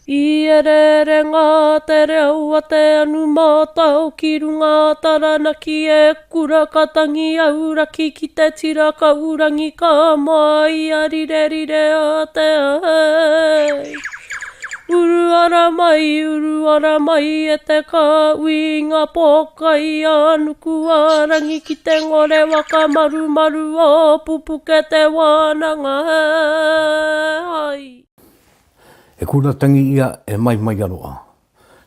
I ere ngā te reo a te anu mātau ki runga Taranaki e kura katangi auraki ki te tira ka urangi ka mai a rire rire a te ai. Uru ara mai e te ka uinga pokai anuku arangi ki te ngore waka maru maru o Pupuke Te Wānanga ai. E kuratangi ia e mai aroa.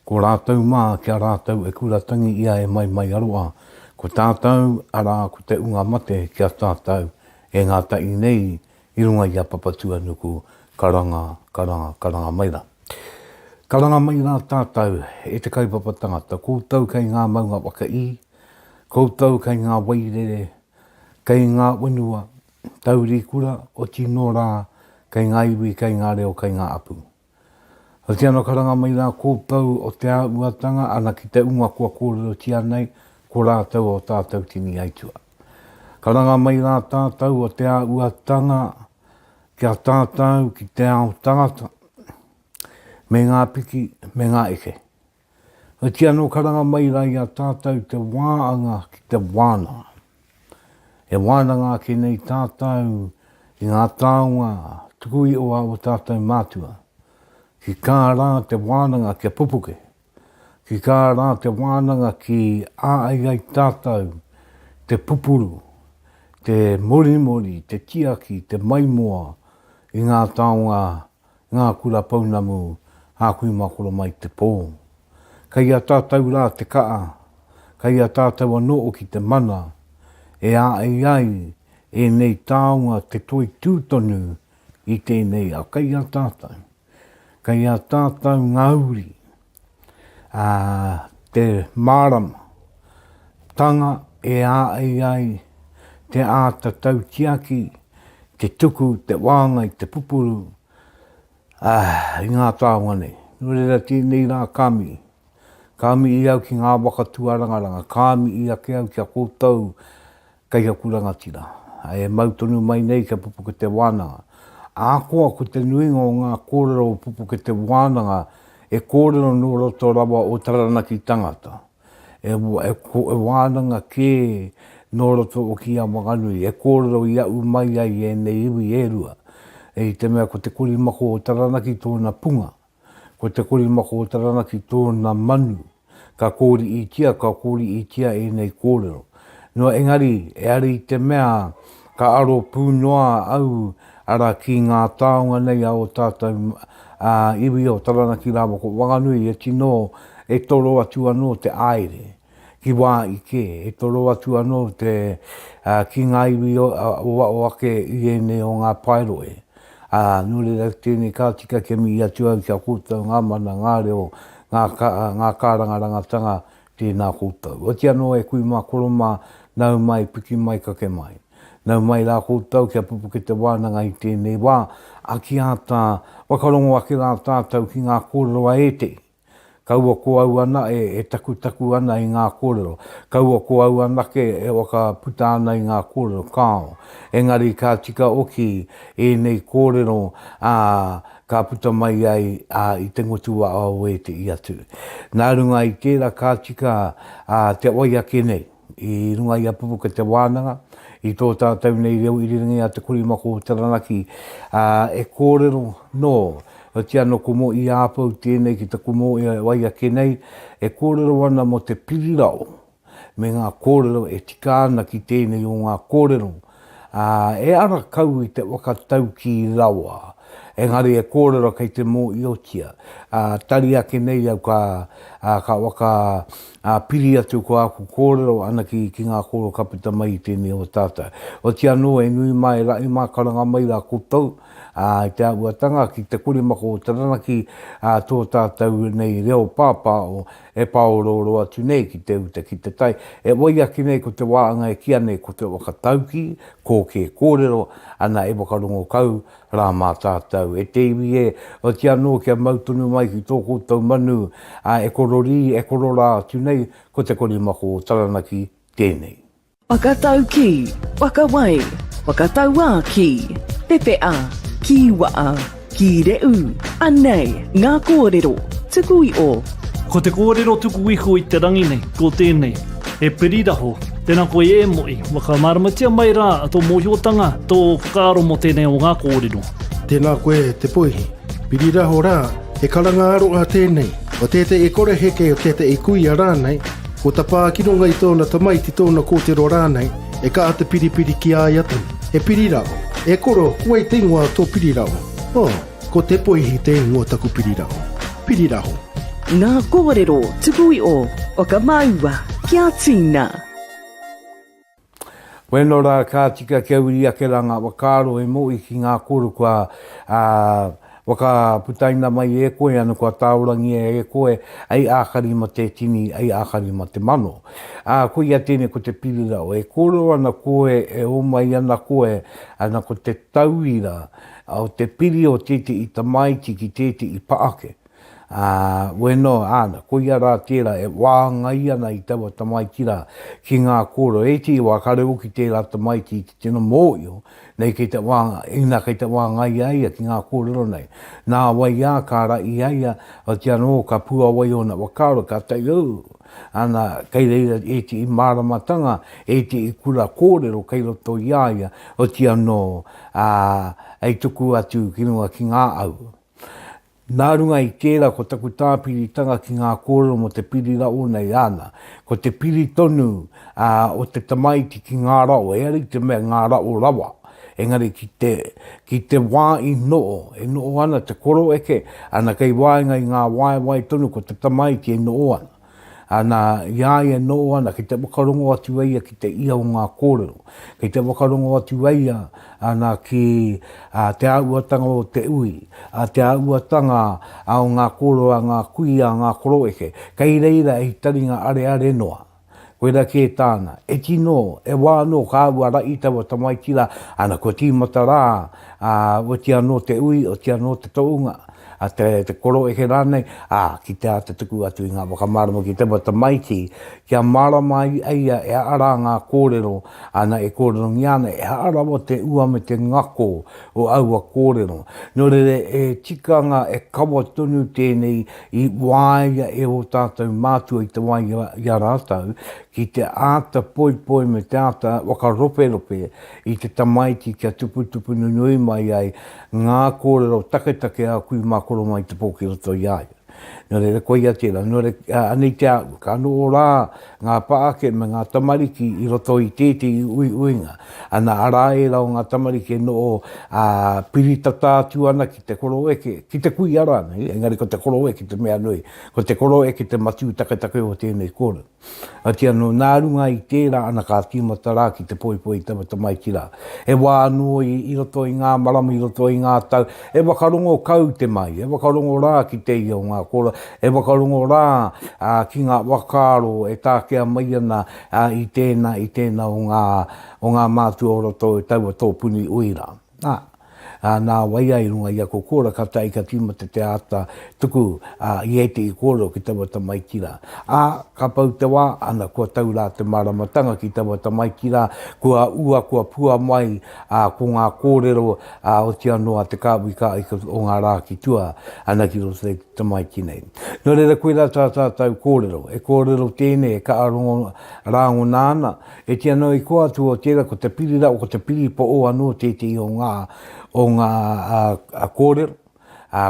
Ko rātou mā kia rātou e kuratangi ia e mai aroa. Ko tātou ara ko te unga mate kia tātou e ngā tai nei i runga ia papatua nuku karanga maira. Karanga maira tātou e te kaupapa tangata. Koutou kei ngā maunga waka i, koutou kei ngā wairere, kei ngā wenua, tauri kura o tino rā, kei ngā iwi, kei ngā reo, kei ngā apu. O te ano karanga mai rā kōpau o te auatanga, ana ki te unga kua kōrero tia nei, ko rātou o tātou tini aitua. Karanga mai rā tātou o te auatanga, kia tātou ki te ao tangata, me ngā piki, me ngā eke. O te ano karanga mai rā ia tātou te wāhanga ki te wānanga. E wānanga ki nei tātou i ngā taonga, tukui oa o tātou mātua. Ki kā rā te wānanga kia pupuke. Ki kā rā te wānanga ki āai tātou, te pupuru, te mori, te tiaki, te maimoa, i ngā taonga, ngā kura paunamu, hākui makoro mai te pō. Kai a tātou rā te kaa, kai a tātou anō ki te mana, e āai, e nei taonga te toi tūtonu i tēnei a kai a tātou. Kai a tātou ngauri, te mārama, tanga e āai, te ātatau tiaki, te tuku, te wāngai, te pupuru, i ngā tāonga nei. Nōrera tēnei rā kāmi. Kāmi i au ki ngā waka tuaranga, kāmi i ake au kia kōtau, kai a kurangatira. E mautonu mai nei kia Pupuke Te Wānanga. Ākoa ko te nuinga o ngā kōrero o Pupuke Te Wānanga e kōrero no roto rawa o Taranaki tangata. E wānanga ke no roto o ki a maganui. E kōrero i au mai ai e nei iwi e rua. E te mea ko te korimako o Taranaki tōna punga. Ko te korimako o Taranaki tōna manu. Ka kōri i tia e nei kōrero. No engari, e ari te mea ka aro pūnoa au ara ki ngā taonga nei o tātou iwi o Taranaki rāwa ko wanganui e tino e toro atu anō te aere. Ki wā i ke, e toro atu anō te ki ngā iwi o ake i ene o ngā pairoe. Nure rau tēnei kā tika ke mi atu au kia kōtau ngā mana, ngā reo, ngā kārangarangatanga tēnā kōtau. O te anō e kui mā koroma nau mai, piki mai, kake mai. Nau mai rā kōtau kia Pupuke Te Wānanga i tēnei wā, a ki ātā wakarongo ake rā tātou ki ngā kōrero a ete. Kaua ko au ana e taku ana i ngā kōrero. Kaua ko au anake e waka puta ana i ngā kōrero kāo. Engari ka tika oki e nei kōrero ka puta mai ai i te ngotua au ete i atu. Nā runga i tērā ka tika te oi ake nei. I runga i a Pupuke Te Wānanga. I tō tātou nei reo i ringi a te korimako o Taranaki, e kōrero no, o te ano ko Mohi Apou tēnei ki te kumo i wai ake nei, e kōrero ana mo te piri rao, me ngā kōrero e tika ana ki tēnei o ngā kōrero, e ara kau i te whakatau ki rawa, engari e kōrero kei te mō i otia, tari ake nei au ka waka piri atu ko aku kōrero ana ki ngā kōrero kapita mai i tēnei o tātou. O te anō e nui mai rai mā karanga mai rā kōtau, i te auatanga ki te korimako o Taranaki, tō tātou nei reo pāpāo e paororo atu nei ki te uta ki te tai. E wai aki nei ko te wāhanga e kia nei ko te whakatauki, koke kōrero, ana e wakarongo kau rā mā tātou. E te iwi e, o te anō kia mautonu mai ki tō kōtau manu, e korori, e korora atu nei, ko te korimako o Taranaki tēnei. Whakatau ki, whakawai, whakatauā ki, pepe a, ki waa, ki reu, anei, ngā kōrero, tuku I o. Ko te kōrero tuku iho I te rangi nei, ko tēnei, e piri raho, tēnā koe e moi, waka maramatia mai rā, tō mohiotanga, tō whakaaro mo tēnei o ngā kōrero. Tēnā koe te poihi, piri raho rā, e karanga aro a tēnei, o tēte e kore heke o tēte e kuia rānei, ko ta pākironga I tōna tamaiti tōna kōtero rānei, e ka ate piripiri ki ai atu. E piri raho, e koro kuai te ingoa tō piri raho. Oh, ko te poihi te ingoa taku piri raho. Piri raho. Ngā kōrero tuku I o ka maua kia tina. Weno rā kā tika kia uri ake ranga wakaro e mo I ki ngā koro kua waka putaina mai e koe anu kua tāorangi e koe ai ākari ma te tini, ai ākari ma te mano. Ko ia tēne ko te piri rao, e koro ana koe, e o mai ana koe, ana ko te tauira, o te piri o tete I tamaiti ki tete I paake. Weno ana, ko ia rā tērā, e wāhanga ana I tawa tamaitira ki ngā koro. E ti wā kareu ki tērā tamaiti ki tēnā mōio, nei kei te wāhanga, ina kei te wāhanga iaia ki ngā kōrero nei. Nā wai ā kāra iaia, o te anō ka pua wai ona wakaro, ka tai au. Ana, kei reira e ti I māramatanga, e ti I kura kōrero, kei roto iaia, o te anō, ei tuku atu ki noa ki ngā au. Nā runga I tērā ko taku tāpiritanga ki ngā kōrero mo te piri rao nei ana. Ko te piri tonu o te tamaiti ki ngā rao, e ari te mea ngā rao rawa. Engari ki te wā I noo, e noo ana te koro eke, ana kei wāinga I ngā wai tonu ko te tamaiti e noo ana. Ana iai e noo ana, ki te wakarongo atu eia ki te ia o ngā kōrero. Ki te wakarongo atu eia ana ki te auatanga o te ui, te auatanga o ngā kōrero a ngā kui a ngā koro eke. Kei reira e taringa are noa. Koe ra ke tāna, e tino, e wāno, ka aua rai tawa tamaitira, ana ko tīmata rā, o te anō te ui, o te anō te taonga. Te koro eke rānei, ki te ata tuku atu I ngā wakamarama ki te wata maiti, kia marama eia e ara ngā kōrero, ana e kōrero ngiana, e ara o te ua me te ngako o aua kōrero. Nō rere e tikanga e kawa tonu tēnei I wāia e o tātou mātua I te wāia ia rātau, ki te ata poi me te ata wakarope I te tamaiti kia tupu nui mai ai ngā kōrero take a kui makoro mai te pōki roto iai. Nō re koe ia tēra, nō re anei te au, ka anō rā ngā paake me ngā tamariki I roto I tēte I uinga. Ana ara e rao ngā tamariki no piri tatātu ana ki te koro eke, ki te kui ara nei, engari ko te koro eke te mea nui, ko te koro eke te matu take o tēnei kōra. Ati anō nā runga I tērā ana ka tīmata rā ki te poi tawa tamaiti rā. E wā anō I roto I ngā marama, I roto I ngā tau, e wakarongo kau te mai, e wakarongo rā ki te ia o ngā kōra, e wakarongo rā ki ngā wakaro e tākea mai ana I tēnā o ngā mātua o roto e taua tōpuni uira. Nā wai ai runga I ako kōra ka tai ka tīmata te ata tuku I ete I kōrero ki taua tamaitira. Ka pau te wā, ana kua tau rā te maramatanga ki taua tamaitira, kua pua mai ko ngā kōrero o te anō a te kāwi ka o ngā rā ki tua, ana ki roto te tamaiti nei. Nō reira koe rā tātou kōrero, e kōrero tēnei e ka arongo rāngo nāna, e te anō I koa atu o tēra ko te piri rā o ko te piri po o anō tētei o ngā kōrero,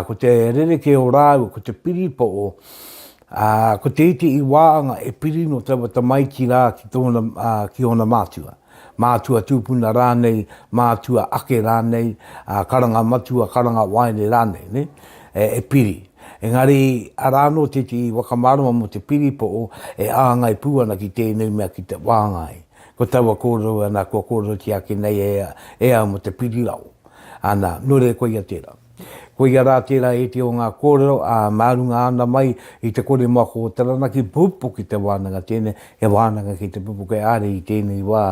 ko te rereke o rāu, ko te piri po o, ko te iti I wāhanga e piri no tawa tamaiti rā ki ona mātua. Mātua tūpuna rānei, mātua ake rānei, karanga matua, karanga wahine rānei, ne? E piri. Engari, arano te wakamarama mo te piri po o, e āngai pūana ki tēnei mea ki te wāngai. Ko tawa kōrero ana kua kōrero ti ake nei e au mo te piri rau. Ana, nore koe ia tērā. Koe ia rā tērā e te o ngā kōrero, mārunga ana mai I te kore mako o Taranaki, Pupuke Te Wānanga tēne, e Wānanga ki te Pupuke are I tēnei wā,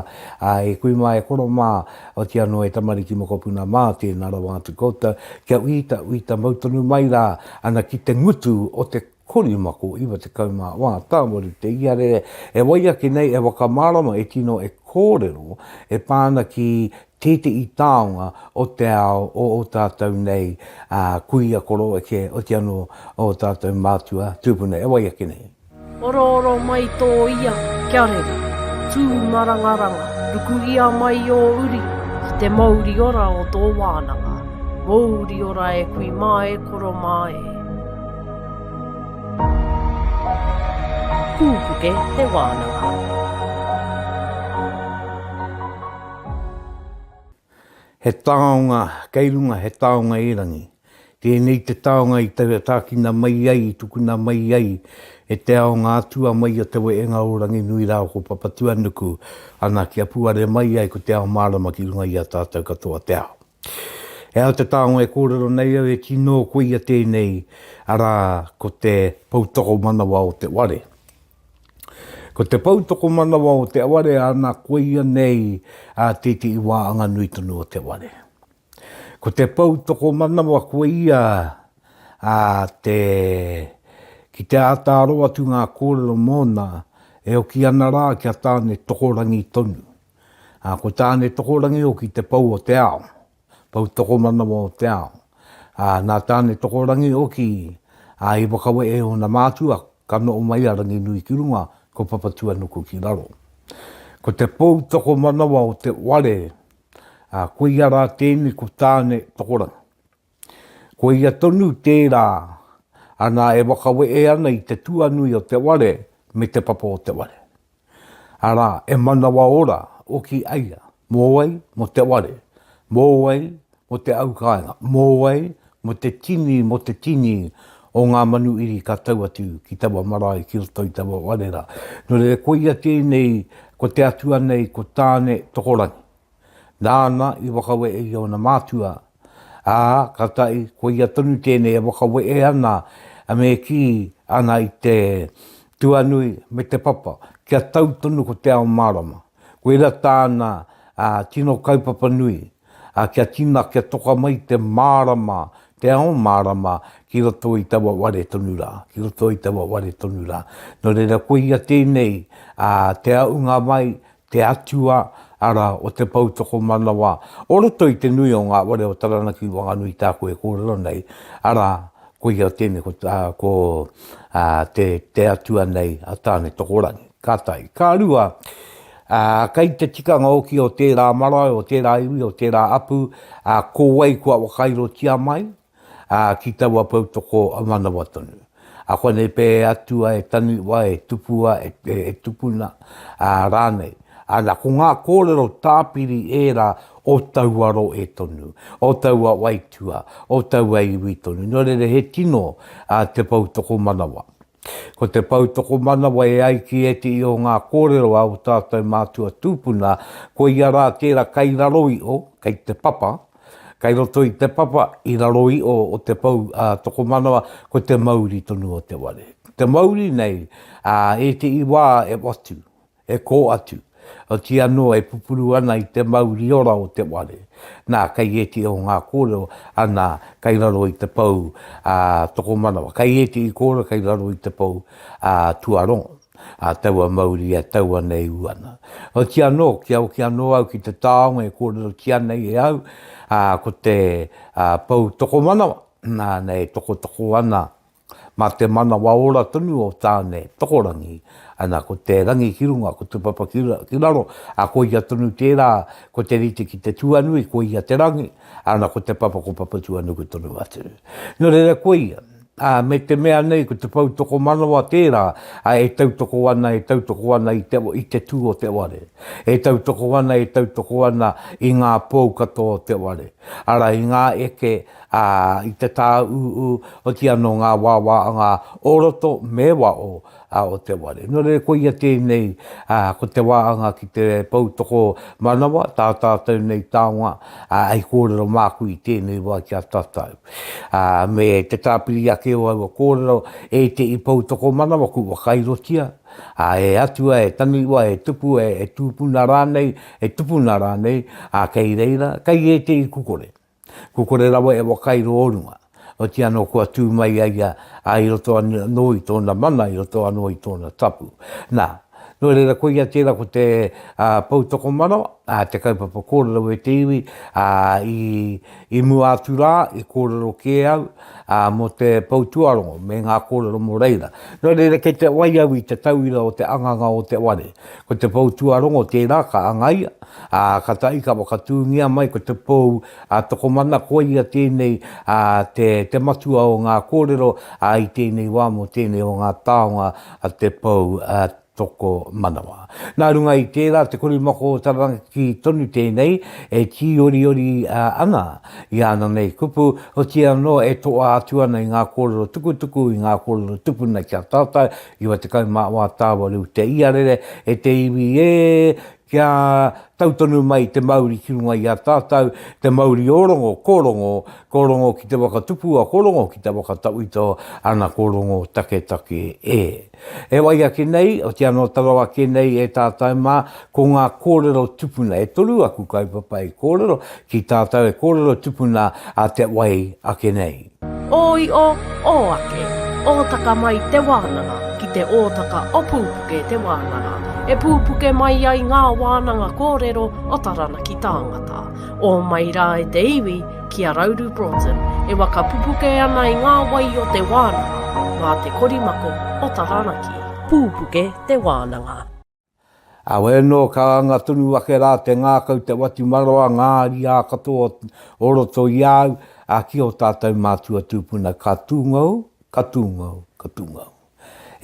e kui mai e koro mā, o te anō e tamariki mokopuna mā tēnā rawa atu kouta, kia uita mautonu mai rā, ana ki te ngutu o te kori mako iwa te kaumā, wā, tāmori te iare, e waia ki nei, e wakamarama e tino e kōrero, e pāna ki tete I taonga o te ao o tātou nei kuia koro ke o te ano o tātou mātua tūpuna e wai ake nei. Oro mai tō ia, kia rere, tū marangaranga, ruku ia mai o uri, ki te mauri ora o tō wānanga, mauri ora e kui mai koro mai. Pupuke Te Wānanga. He taonga, keirunga he taonga irangi. Tēnei te taonga I te tākina mai ai, tukuna mai ai, e te ao ngā tua mai o te weenga orangi nui rao ko papatua nuku, ana kia puare mai ai ko te ao marama ki runga I a tātou katoa te ao. E au te taonga e kōrero nei au e tino kuia tēnei, ara ko te poutokomanawa o te whare. Ko te poutokomanawa o te whare ana kuia nei a titi I wāhanga nui tonu o te whare. Ko te poutokomanawa kuia a te ki te ātāroa tu ngā kōrero mōna e o ki ana rā kia tāne tokorangi tonu. Ko tāne tokorangi o ki te pau o te ao, poutokomanawa o te ao. Nā tāne tokorangi o ki I wakawe e o na mātua kano o mai arangi nui ki runga ko papatua nuku ki raro. Ko te poutokomanawa o te whare, koe ia rā tēnei ko tāne tokorangi. Koe ia tonu tērā, ana e wakawe e ana I te tuanui o te whare me te papa o te whare. Ara e manawa ora o ki aia, mōai mo te whare, mōai mo te aukainga, mōai mo te tini o ngā manu iri ka tau atu ki tawa marae ki roto I tawa warera. No re koe ia tēnei ko te atua nei ko tāne tokorangi. Nāna I wakawe e o na mātua, ka tai koe ia tonu tēnei e wakawe e ana, a me ki ana I te tuanui me te papa, kia tau tonu ko te ao marama. Koe ra tāna tino kaupapa nui, kia tina kia toka mai te marama, te ao marama, ki roto I tawa ware tonu rā, ki roto I tawa ware tonu rā. No reira koe ia tēnei, te aunga mai, te atua, ara o te poutokomanawa. O roto I te nui o ngā ware o Taranaki wanganui tāko e kōrero nei, ara koe ia tēnei ko te atua nei a tāne tokorangi. Ka tai. Ka rua, kai te tikanga oki o tērā marae, o tērā iwi, o tērā apu, ko wai kua wakairo tia mai, ki taua pautoko a manawa tonu. Koe nei pē atua e taniwa, e tupua, e tūpuna, rānei. Ana ko ngā kōrero tāpiri era o tauaro e tonu, o taua waitua, o taua iwi tonu. No rere he tino te poutokomanawa. Ko te poutokomanawa e ai ki eti I o ngā kōrero au tātou mātua tūpuna, ko I ara tērā kai raroi o, kai te papa, kai roto I te papa, I raroi o te poutokomanawa, ko te mauri tonu o te ware. Te mauri nei, e te iwā e watu, e kō atu. O ti anō e pupuru ana I te mauri ora o te ware. Nā, kai eti o ngā kōrero, ana kai raro I te pau tokomanawa. Kai eti I kōrero, kai raro I te pau Tuarua. Taua mauri taua nei uana. O ti anō, ki anō au ki te taonga e kōrero ti anei e au, ko te pau tokomanawa. Nā, nei toko ana. Ma te manawa ora tonu o tāne tokorangi, ana ko te rangi ki runga, ko te papa ki raro, ko ia tonu tērā, ko te rite ki te tuanui, ko ia te rangi, ana ko te papa ko papa tuanui tonu atu. No reira ko ia, me te mea nei ko te poutokomanawa tērā, e tautoko ana I te tū o te ware. E tautoko ana I ngā pōu katoa o te ware. Ara I ngā eke I te tā o ti anō ngā wāhanga o roto me wao o te ware. No re ko ia tēnei ko te wāhanga ki te poutoko manawa, tātou nei taonga, ai kōrero māku I tēnei wā kia tātou. Me te tāpiri ake o au kōrero e te I poutoko manawa ku wakairotia. E atua, e taniwa, e tupu, e tūpuna rānei, kei reira, kai e te I kukore. Kukore rawa e wakairo orunga. O ti anō kua tū mai aia I roto anō I tōna mana, I roto anō I tōna tapu. Nā, No reira koe ia tēra ko te poutokomanawa, te kaupapa kōrero e te iwi, i mua atu rā, i kōrero ke au, mo te poutuarongo, me ngā kōrero mo reira. No reira kei te wai au i te tauira o te anganga o te ware. Ko te poutuarongo tērā ka angaia, ka tai ka wakatūngia mai, ko te pou tokomana koe ia tēnei te matua o ngā kōrero, i tēnei wā mo tēnei o ngā taonga te pou toko manawa. Nā runga i tērā, te korimako o Taranaki tonu tēnei, e ki ori ana i ana nei kupu, o tia no e toa atu ana i ngā kōrero tukutuku, i ngā kōrero tūpuna kia tātou, i wa te kaumāua tāwa riu te iarere, e te iwi kia tautonu mai te Mauri ki runga i a tātou, te Mauri orongo, kōrongo ki te wakatupua, kōrongo ki te wakatauito, ana kōrongo take E wai a kenei, o te anō tarawa kenei e tātou mā, ko ngā kōrero tūpuna, e toru aku kaupapa i kōrero, ki tātou e kōrero tūpuna a te wai a kenei. Oi o ake, ōtaka mai te wānanga, ki te ōtaka o Pupuke Te Wānanga. E pupuke mai ai ngā wānanga kōrero o Taranaki tāngata. O mai rā e te iwi ki a Rauru Broughton, e waka pupuke ana i ngā wai o te wānanga, ngā te korimako o Taranaki. Pupuke Te Wānanga. Awe no ka anga tunu wake rā te ngākau te wati maroa, ngā ria katoa oroto iau, a ki o tātou mātua tūpuna ka tūngau.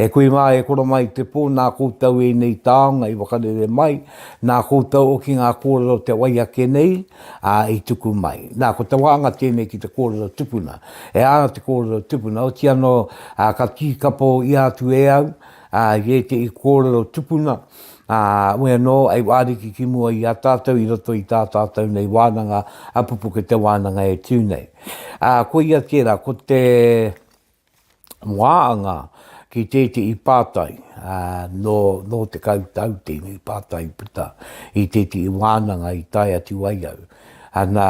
E koe mā e kora mai te pō, nā kōtau e nei taonga i wakarere mai, nā kōtau o ki ngā kōrero te wai ake nei, i tuku mai. Nā ko te wāhanga tēnei ki te kōrero tūpuna. E ana te kōrero tūpuna, o ti anō ka tīkapo i atu e au, i te i kōrero tūpuna, ue anō ai wāriki ki mua i a tātou, i roto i tā tātou nei wānanga, a Pupuke Te Wānanga e tūnei. Ko ia tērā, ko te wāhanga, ki te i pātai, no te kautau tēnei pātai puta, i te i wānanga i tai atu ai au. Ana,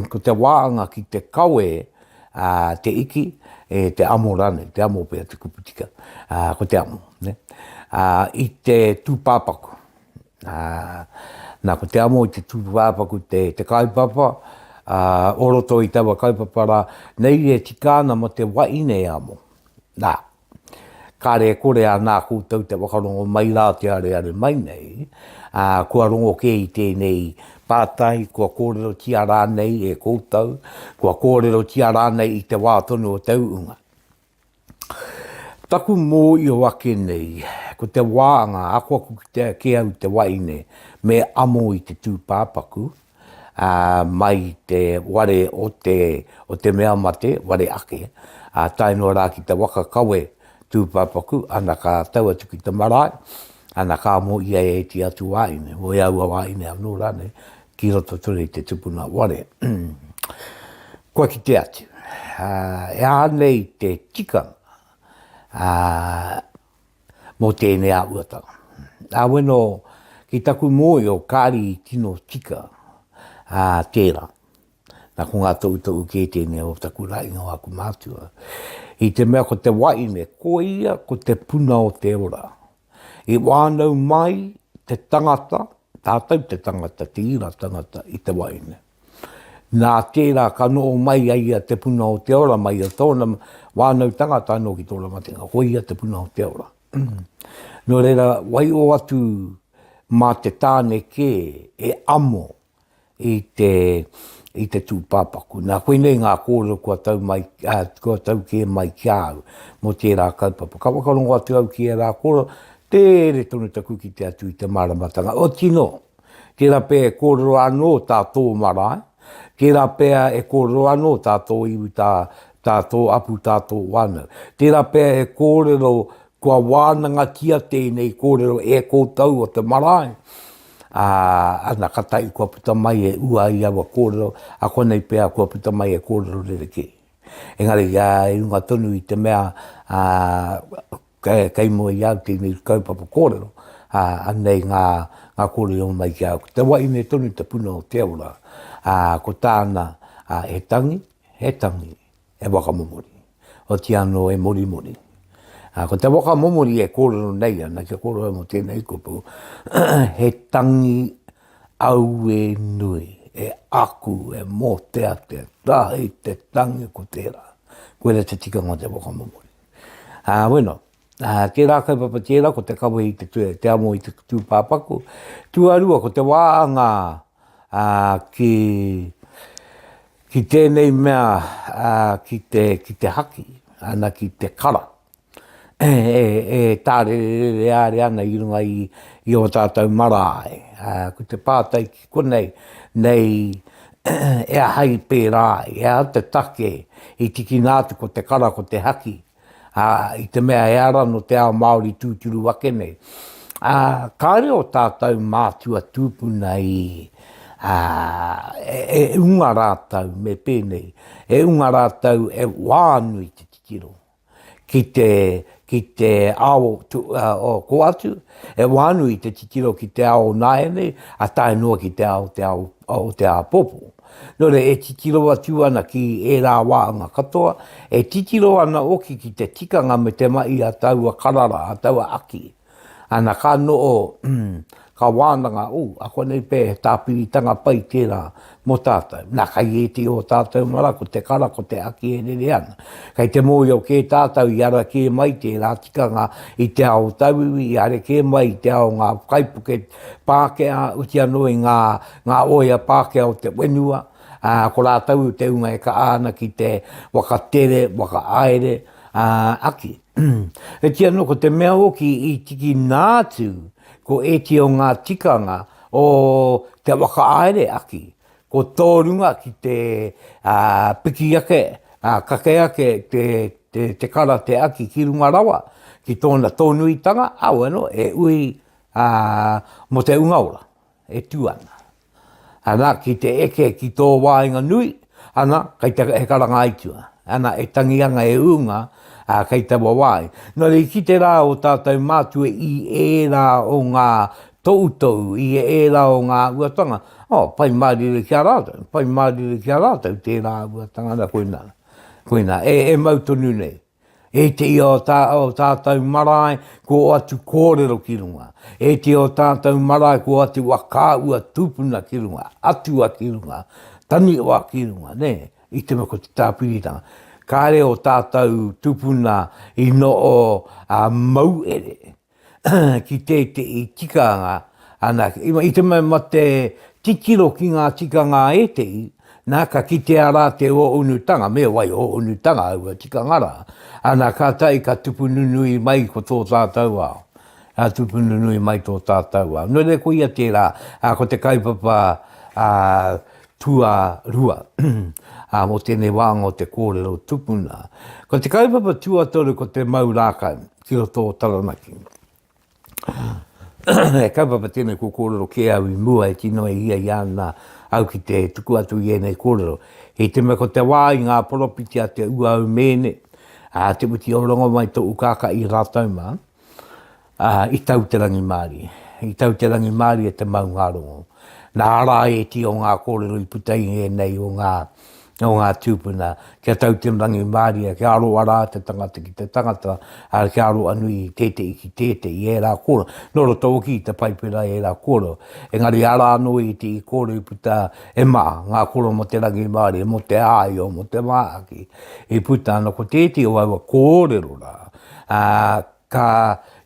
ko te wāanga ki te kawe, te iki, te amo rane, te amo pēr te kuputika, ko te amo, ne? I te tūpāpaku. Nā, ko te amo i te tūpāpaku, te kaupapa, oroto i tawa kaupapara, nei e tikana mo te wahine amo. Nā, kāre kore a nā kūtau te wakarongo mai rā te are mai nei, kua rongo ke i tēnei pātai, kua kōrero tia rānei e kōtau, kua kōrero tia rānei i te wātonu o tauunga. Taku mō i o ake nei, ko te wāanga, akuaku ke au te wahine, me amo i te tūpāpaku, mai te ware o te mea mate, ware ake, taino rā ki te wakakawe, tūpāpaku, ana ka taua tuki te marae, ana ka mo ia e ti atu wahine, o ia ua wahine au no rane, ki roto ture te tupuna ware. Koe ki te atu. E anei te tika, mo tēnei a uatanga. Weno, ki taku mōi o kāri i tino tika, tērā. Nā ko ngā tau ke tēnei o taku rainga o aku mātua. I te mea ko te wahine, ko ia ko te puna o te ora. I wānau mai te tangata, tātou te tangata, te ira tangata i te wahine. Nā tērā ka noo mai aia te puna o te ora, mai a tōna wānau tangata anō ki tōna matinga, ko ia te puna o te ora. No reira, wai o atu mā te tāne ke e amo i te tūpāpaku. Nā koe nei ngā kōrero kua tau ke mai kia au mo tērā kaupapa. Ka wakarongo atu au ki e rā kōrero, tere tonu taku ki te atu i te maramatanga. O tino, tērā pēr e kōrero anō tātou marae, tērā pēr e kōrero anō tātou iwi tātou apu tātou wānau. Tērā pēr e kōrero kua wānanga kia tēnei kōrero e kōtau o te marae. Ana ka tai kua puta mai e ua i awa kōrero, a konei pēr kua puta mai e kōrero rereke. Engari, i runga tonu i te mea kei mua i au tēnei kaupapa kōrero, anei ngā kōrero mai ki au. Te wahine tonu te puna o te ora, ko tāna he tangi, e wakamomori. O ti anō e mori. Ko te whakamomori e kōrero nei ana, kia kōrero mo tēnei kupu, he tangi au e nui, e aku, e mō tea te tahi, te tangi ko tērā. Koe re te tikanga te whakamomori. Bueno, ke rā kaupapa tērā ko te kawa i te amo i te tūpāpaku. Tuarua ko te wāhanga ki tēnei mea ki te haki, ana ki te kara. Tāre re ana i runga i o tātou marae. Ko te pātai ki konei, nei e hai pērai, e a te take, i tiki nātu ko te kara ko te haki. I te mea e ara no te ao Māori tūturu wake nei. Kāre o tātou mātua tūpuna i unga rātau me pēnei, e unga rātau e wānui te titiro. Ki te ao o ko atu, e wānui te titiro ki te ao naene, a tae noa ki te ao popo. Nore e titiro atu ana ki e rā wāhanga katoa, e titiro ana oki ki te tikanga me te mai a taua karara, a taua aki. Ana ka noo, ka wānanga, a konei pē tāpiritanga pai tērā mo tātou. Nā kai e te o tātou mara, ko te kara, ko te aki e nere ana. Kai te mōi o ke tātou i ara ke mai tērā tikanga i te ao tauiwi, i are ke mai i te ao ngā kaipuke Pākehā, uti anō i ngā oia Pākehā o te wenua. Ko rātau te unga e ka āna ki te wakatere, wakaaere, aki. E tia no, ko te mea oki i tiki nātu, ko e ti o ngā tikanga o te wakaaere aki. Ko tōrunga ki te piki ake, kake ake te kara te aki ki runga rawa, ki tōna tōnuitanga, no, e ui mo te ungaura, e tuana. Ana ki te eke ki tō wāinga nui, ana kai te he karanga aitua. Ana e tangianga e unga, kai te wawai. Nō rei ki te rā o tātou mātua i e rā o ngā toutou, i e rā o ngā uatanga. Pai mārire kia rātou, pai mārire kia rātou te rā uatanga na koina. E mautonu nei. E te i o tātou marae ko atu kōrero ki runga. E te o tātou marae ko atu wakaua tūpuna ki runga, atua ki runga, taniwa ki runga, ne? I te mako te tāpiritanga. Kāre o tātou tūpuna i no o mauere ki te i tikanga. I te mai te tikiro ki ngā tikanga e te i, nā ka ki te ara te o unutanga, mea wai o unutanga au tikangara. Ana ka tai ka tupununui mai ko tō tātou ao. Tupununui mai tō tātou ao. Nō re ko ia tērā, ko te kaupapa Tuarua. Mo tēnei wāhanga o te kōrero tūpuna. Ko te kaupapa Tuatoru ko te mau rākau, ki o tō Taranaki. E kaupapa tēnei ko kōrero ke au i mua e tino e ia i ana au ki te tuku atu i enei kōrero. He te me ko te wā i ngā poropiti a te uau mene, te muti o rongo mai tō ukaka i rātau mā, i tau te rangi Māori. I tau te rangi Māori e te mau ngā rongo. Nā ara e ti o ngā kōrero i putai e nei o ngā tūpuna. Kia tau te rangi Māori, kia aro ara te tangata ki te tangata, kia aro anui tētei ki tētei i e rā kōrero. Noro tō ki te paipira e rā kōrero. Engari ara anui te i kōrero i puta e mā, ngā kōrero mo te rangi Māori, mo te āio, mo te māaki. I puta no ko tētei o aua kōrero rā. Ka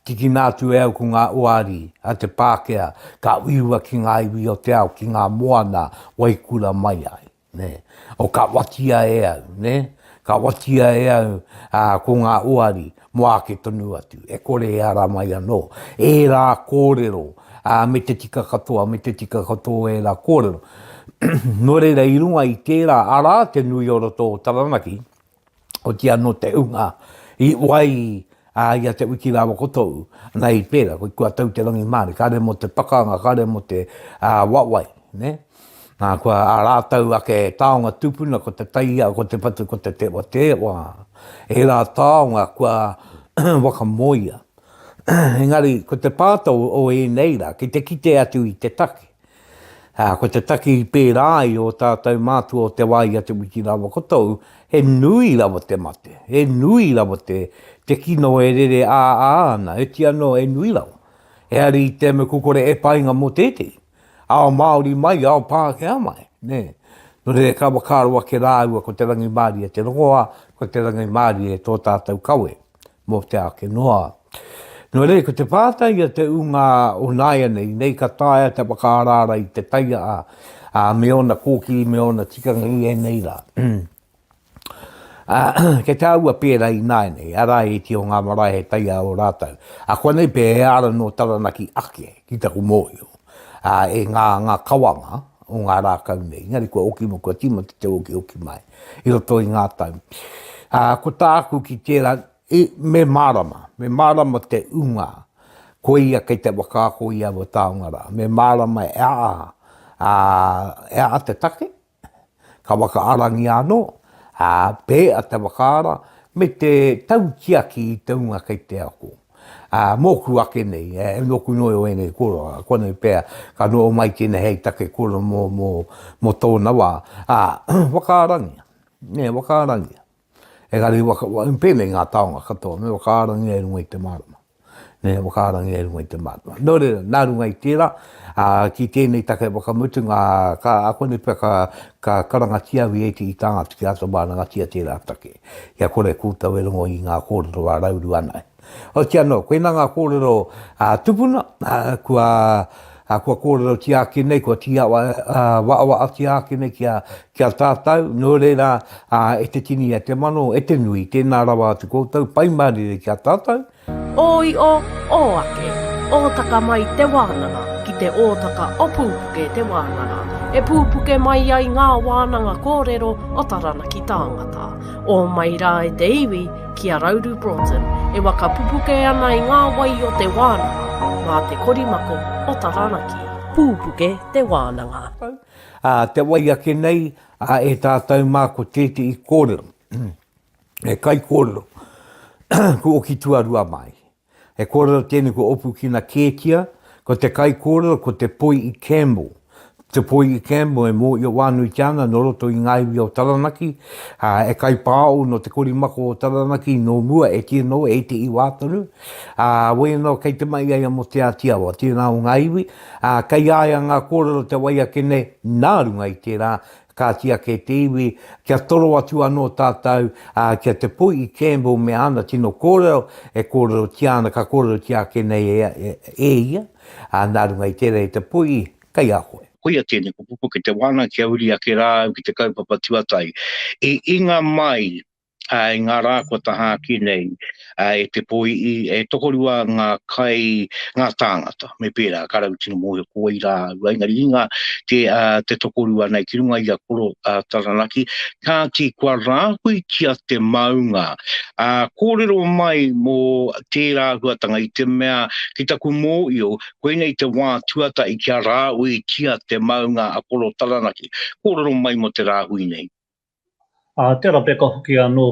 tiki nātu e au ko ngā oari a te Pākehā, ka uiwa ki ngā iwi o te au, ki ngā moana waikura mai ai. Ne? O ka watia e au, ne? Ka watia e au ko ngā oari, moa ke tonu atu, e kore e ara mai anō. E rā kōrero, me te tika katoa, me te tika katoa e rā kōrero. Nō reira i runga i tērā ara te nui oro tō Taranaki, o tia no te unga, i wai ia te wiki rawa kotou, nei pēra, ko kua tau te rangi Māori, kāre mo te pakanga, kāre mo te wawai, ne? Kua rātau ake taonga tūpuna, ko te taia, ko te patu, ko te tewa. E rā taonga kua wakamoia. Engari, ko te pātau o e neira, ki te kite atu i te take. Ko te take i pērai o tātou mātua o te wai a te wiki rawa kotou, he nui lawa te mate, he nui lawa te kino e rere ana, e tia no e nui lawa. E ari te me kukore e painga mo tete. Ao Māori mai, ao Pākehā mai, ne. No re ka wakaroa ke rāua ko te rangi Māori e te rongoa, ko te rangi Māori e tō tātou kawe, mo te ake noa. No re, ko te pātai a te unga o naia nei ka taia te wakarara i te taia a meona kōki, meona tikanga i e nei rā. Ke te aua pēra i nai nei, ara e ti o ngā marae he taia o rātau. A kua nei pē e ara no taranaki ake, ki taku mōio. E ngā kawanga o ngā rākau nei. Ngari kua oki mo kua tima te oki mai. I roto i ngā tau. Ko tāku ki tērā, me marama te unga. Ko ia kei te wakako ia wa taonga rā. Me marama e a te take. Ka waka arangi anō. Pē a te wakara. Me te tautiaki i te unga kei te ako. Mōku ake nei, noku noi o enei kura, kone pēr, ka no mai tēne hei take kura mo tōna wā. Wakarangia, wakarangia. E gari pēnei ngā taonga katoa, me wakarangia e runga i te marama. Wakarangia e runga i te marama. Nō reira, nā runga i tērā, ki tēnei take wakamutu a kone pēr ka karangatia wi eti i tāngatu ki ato wānangatia tērā take. Ia kore kūtau e rungo i ngā kōrero a rauru anai. O tia no, koe nā ngā kōrero tūpuna, kua kōrero ti ake nei, kua ti awa ati ake nei kia tātou, no reira e te tini e te mano, e te nui, tēnā rawa atu koutou, paimārire kia tātou. Oi o ake, ōtaka mai te wānanga, ki te ōtaka o Pupuke Te Wānanga. E pupuke mai ai ngā wānanga kōrero o Taranaki tāngata. O mai rā e te iwi ki a Rauru Broughton, e waka pupuke ana i ngā wai o te wānanga, ngā te korimako o Taranaki. Pupuke Te Wānanga. Te wai ake nei, e tātou mā ko tete i kōrero. E kai kōrero, ko oki Tuarua mai. E kōrero tēnei ko opu ki na kētia, ko te kai kōrero ko Te Poihi Campbell. Te Poihi Campbell e mō i o wānui tiana no roto i ngaiwi o Taranaki. E kai pāo no te korimako o Taranaki no mua e tino e te i wātanu. Wei no kei te mai ai mo Te Atiawa, tēnā o ngaiwi. Kai aia ngā kōrero te wai ake nei nārunga i tērā. Ka tia ke te iwi, kia toro atu anō tātou, kia Te Poihi Campbell me ana tino kōrero, e kōrero tiana, ka kōrero tia ke nei e ia. Nārunga i tērā e Te Poihi, kai a koe. Koia tēnei ko Pupuke Te Wānanga kia uri ake rā ki te kaupapa Tuatahi. E inga mai i ngā rā kua taha ki nei e te Poihi, e tokorua ngā kai, ngā tāngata, me pērā, karau tino mōhio kua i rā, engari inga te tokorua nei ki runga i a koro Taranaki, ka te kua rāhui kia te maunga. Kōrero mai mō tērā huatanga i te mea, ki taku mōio, koe nei te wā Tuatahi kia rāhui kia te maunga a koro Taranaki. Kōrero mai mo te rāhui nei. Tērā peka hoki anō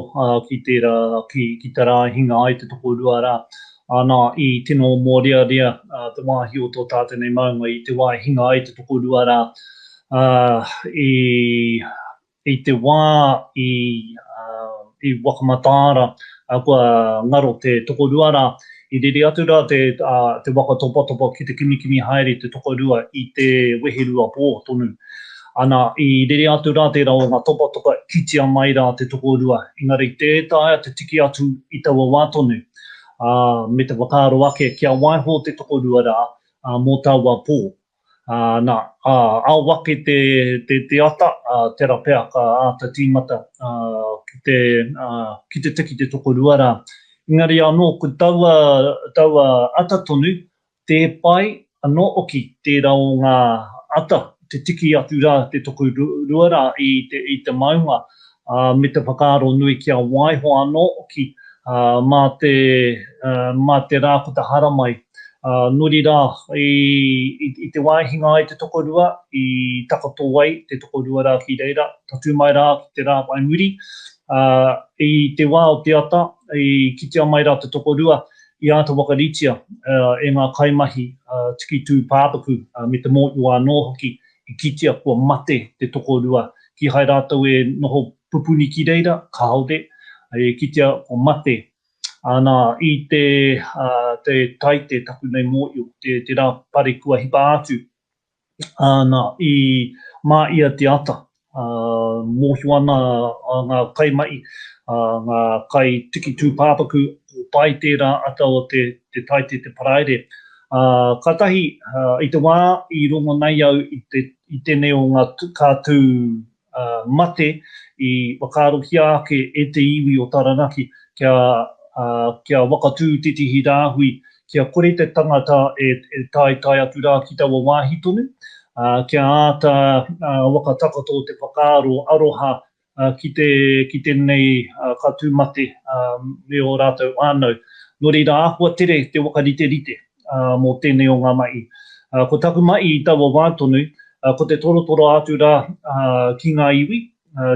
ki te rā hinga ai te tokorua rā. Nā i tino mō rea te wāhi o tō tātene maunga i te wā hinga ai te tokorua rā. I te wā i wakamatāra kua ngaro te tokorua rā. I riri atu rā te waka topa ki te kimi haere te tokorua i te weherua pō tonu. Ana i riri atu rā te rau ngā topa kitia mai rā te tokorua. Engari tētāia te tiki atu i taua wātonu. Me te wakaro ake kia waiho te tokorua rā mō taua pō. Awake te ata, tērā pēr ka ata tīmata ki te tiki te tokorua rā. Engari anō, ko taua ata tonu, te pai anō oki te rau ngā ata, te tiki atu rā te tokorua rā i te maunga. Me te whakaaro nui kia waiho anō oki mā te rā ko te haramai. Nori rā i te waihinga ai te tokorua, i takato ai te tokorua rā ki reira, tatu mai rā ki te rā waimuri. I te wā o te ata, i kitea mai rā te tokorua, i āta wakaritia e ngā kaimahi tiki tūpāpaku me te mōiua anō hoki, i kitea kua mate te tokorua ki hai rātou e noho pupuni ki reira, ka haure, ki tia o mate. Ana i te taite taku nei mōiu, te rā pare kua hipa atu. Ana i mā ia te ata. Mōhi ana ngā kai mai, ngā kai tiki tūpāpaku, o pai tērā ata o te taite te paraire. Katahi, i te wā, i rongo nei au i tēnei o ngā kātū mate, i wakarohia ake e te iwi o Taranaki, kia wakatū titihi rāhui, kia kore te tangata e tai atu rā ki taua wāhi tonu, kia āta wakatakato te whakaaro aroha ki tēnei kātū mate me o rātou ānau. Nō reira āhua tere te wakarite mō tēnei o ngā mai. Ko taku mai i taua wātonu, ko te torotoro atu rā ki ngā iwi,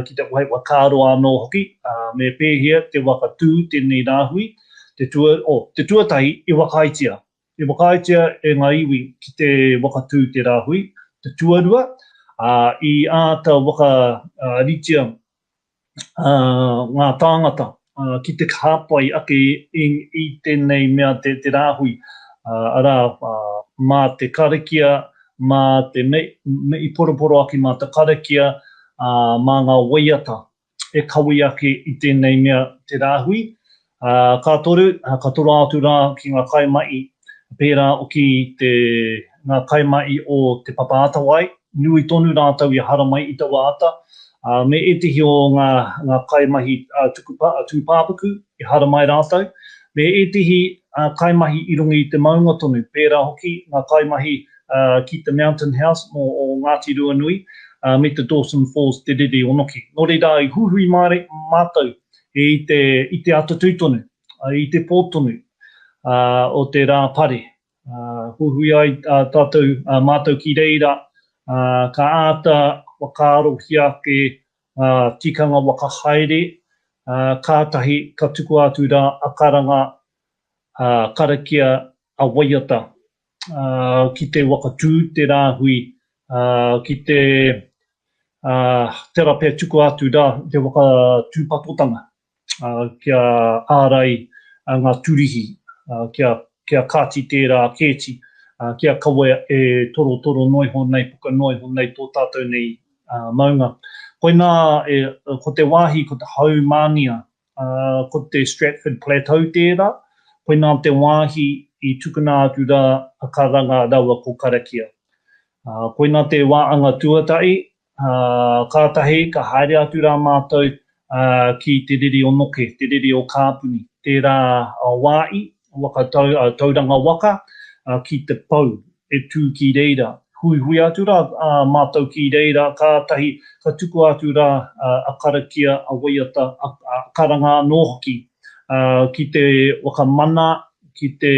ki te wakaaro anō hoki, me pēhea te wakatū tēnei rāhui, te tuatahi i wakaitia. I wakaitia e ngā iwi ki te wakatū te rāhui, te Tuarua, i āta wakaritia ngā tāngata ki te hāpai ake i tēnei mea te rāhui, ara mā te karakia, mā te i poroporo ake mā te karakia, mā ngā waiata e kawi ake i tēnei mea te rāhui. Ka toru atu rā ki ngā kaimai, pērā o ki ngā kaimai o te papaatawai, nui tonu rātau i hara mai i taua ata, me etihi o ngā kaimahi tūpāpaku i hara mai rātau, me etihi kaimahi i runga i te maunga tonu, pērā hoki ngā kaimahi ki te Mountain House o Ngāti Ruanui, me te Dawson Falls te rere onoki. Nō reira i huhui mātou i te atatūtonu, i te pōtonu o te rā pare. Huhui ai tātou mātou ki reira, ka āta wakarohi ake tikanga wakahaere, kātahi ka tuku atu rā akaranga karakia a waiata, ki te wakatū te rāhui, ki te terapea tuku atu rā te wakatūpatotanga, kia ārai ngā turihi, kia kāti tērā kēti, kia kaua e toro noi honei, puka noi honei tō tātou nei maunga. Koina, ko te wāhi, ko te haumānia, ko te Stratford Plateau tērā, koina te wāhi i tukuna atu rā a karanga rawa ko karakia. Koina te wāhanga Tuatahi, kātahi ka haere atu rā mātou ki te riri o noke, te riri o kāpuni, tērā wāi, tauranga waka, ki te pau, e tū ki reira. Hui atu rā mātou ki reira, kātahi ka tuku atu rā a karakia, a waiata, a karanga anō hoki, ki te wakamana, ki te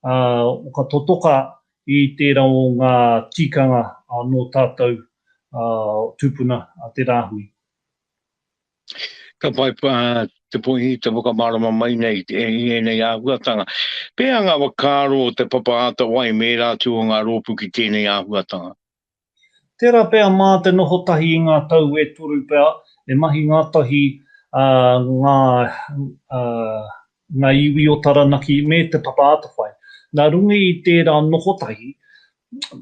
wakatotoka i tērā o ngā tikanga no tātou tūpuna te rāhui. Ka pai te poihi te whakamārama mai nei, nei āhuatanga. Pēa ngā wakaro te papaata wai me rātu o ngā rōpu ki tēnei āhuatanga? Tērā pēa mā te noho tahi i ngā tau e toru pēa, e mahi ngā tahi ngā iwi o Taranaki me te papaata whai. Nā runga i tērā noho tahi,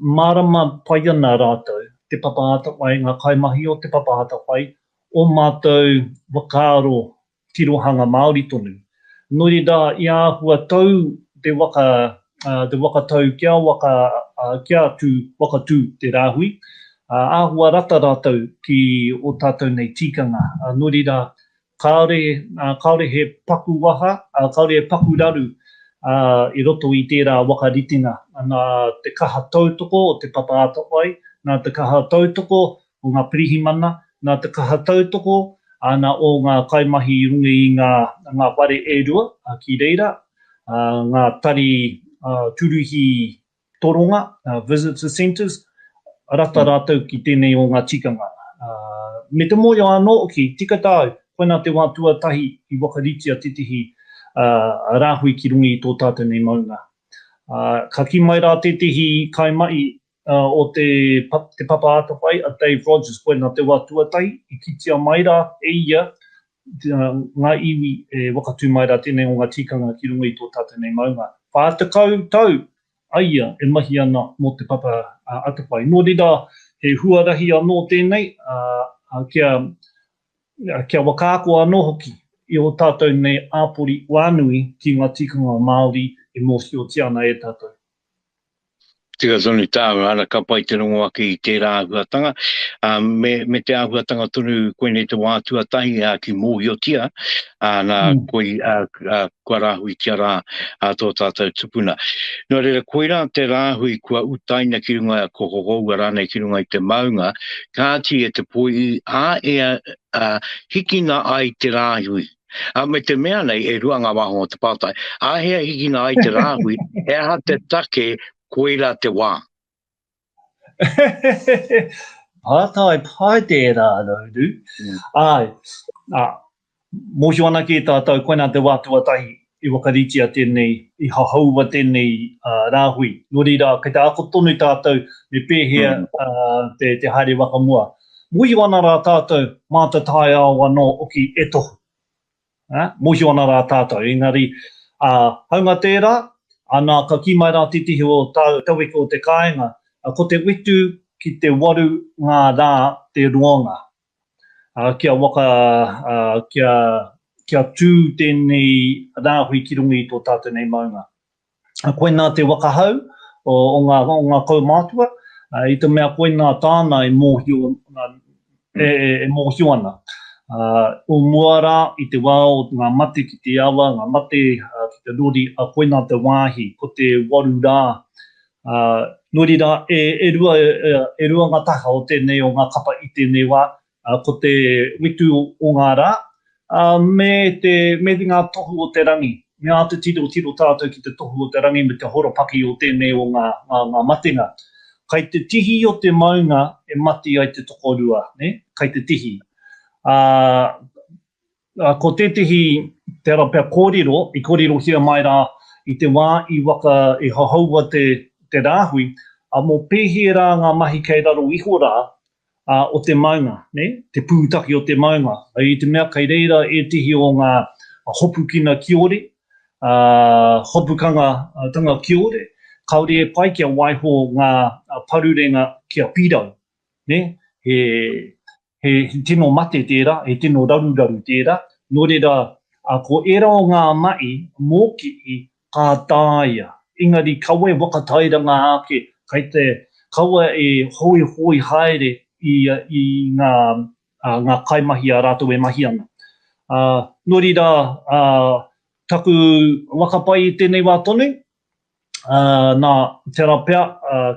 marama pai ana rātou, te papaata wai, ngā kaimahi o te papaata wai, o mātou wakaro tirohanga Māori tonu. Nori rā i āhua tau te wakatau kia wakatū te rāhui, āhua rata rātou ki o tātou nei tikanga. Nori rā kaore he paku waha, kaore he paku raru i roto i tērā wakaritinga. Nā te kaha tautoko o te papaata wai, nā te kaha tautoko o ngā pirihimana, nā te kaha tautoko ana o ngā kaimahi i runga i ngā whare e rua ki reira, ngā tari turuhi toronga, visitor centres, rata rātou ki tēnei o ngā tikanga. Me te moia anō ki tika tāu, koina te wā tuatahi i wakaritia titihi rāhui ki runga i tō tātou nei maunga. Ka ki mai rā tetihi kaimai o te papa ata pai, a Dave Rogers, koe nā te wā Tuatahi, I kitia mai rā e ia, ngā iwi e wakatū mai rā tēnei o ngā tikanga ki runga I tō tātou nei maunga. Whātakau tau, aia, e mahi ana mō te papa ata pai. Nō reira, he huarahi anō tēnei, kia wakaako anō hoki, I o tātou nei āpori wānui ki ngā tikanga Māori e mōhio ana e tātou. Tika tonu tāu, ana ka pai te rongo ake I tērā ahuatanga. Me te ahuatanga tonu koe nei te wā Tuatahi ki Mohi Apou, nā koe kua rāhui tia rā tō tātou tūpuna. Nō reira, koe rā te rāhui kua utaina ki runga ko hohoua rānei ki runga I te maunga, kāti e te poihi hikina ai te rāhui. Me te mea nei e ruanga waho o te pātai. Hea hikina ai te rāhui, e aha te take koeira te wā. Pātai pai tērā, Rauru. Ai, mōhi ana ki tātou, koe nā te wā Tuatahi, I wakaritia tēnei, I hahaua tēnei rāhui. Nō reira, kei te ako tonu tātou, me pēhea te haere wakamua. Mōhi ana rā tātou, māta tai ao anō oki e tohu. Mōhi ana rā tātou, engari, haunga tērā, ana ka ki mai rā titihi o tauweko o te kāinga, ko te witu ki te waru ngā rā te ruanga. Kia tū tēnei rāhui ki runga I tō tātou nei maunga. Koe nā te wakahau o ngā kaumātua, I te mea koe nā tāna e mōhio ana. O mua rā I te wā o ngā mate ki te awa, ngā mate ki te rori, koe nā te wāhi, ko te waru rā. Nōri rā, e rua ngā taha o tēnei o ngā kapa I tēnei wā, ko te witu o ngā rā, me ngā tohu o te rangi. Mea te tiro tātou ki te tohu o te rangi me te horopaki o tēnei o ngā matenga. Kai te tihi o te maunga e mati ai te tokorua, ne? Kai te tihi. Ko te tihi te rapea kōrero, I kōrero hia mai rā I te wā I hahaua te rāhui, mō pēhea rā ngā mahi kei raro iho rā o te maunga, ne? Te pūtaki o te maunga. I te mea kei reira e tihi o ngā hopukina kiore, hopukanga tanga kiore, kaore e pai kia waiho ngā parurenga kia pirau, ne? He tino mate tērā, he tino raru tērā. Nō reira, ko era o ngā mai mōki I kā tāia. Engari, kaua e whakatauranga ake, kai te kaua e hoi haere I ngā kaimahi a rātou e mahi ana. Nō reira, taku wakapai I tēnei wā tonu, nā te rapea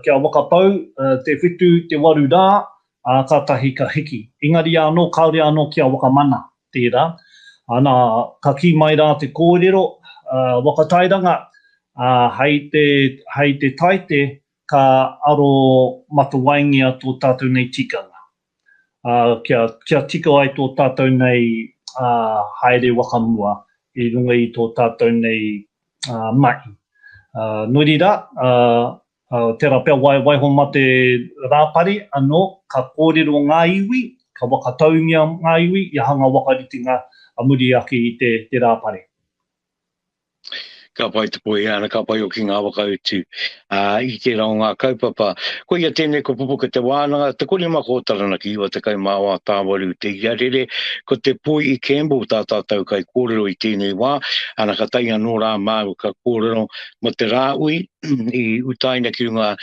kia wakapau, te whitu, te waru rā, kātahi ka hiki. Engari anō, kaore anō kia wakamana tērā. Ana ka ki mai rā te kōrero, wakatauranga, hei te taite ka aro matawaingia tō tātou nei tikanga. Kia tika ai tō tātou nei haere wakamua I runga I tō tātou nei mai. Nō reira, te rapea waiho ma te rāpare anō, ka kōrero ngā iwi, ka whakataungia ngā iwi, I hanga wakaritinga a muri ake I te rāpare. Ka pai te poe ana, ka pai o ki ngā wakautu I te rao ngā kaupapa. Ko ia tēnei ko Pupuke Te Wānanga, te kore mako o Taranaki, wa te kaumāua tāwaru te iarere, ko te Poihi Campbell tātou kai kōrero I tēnei wā, ana ka taia nō rā māu ka kōrero mo te rāui, I utaina ki runga,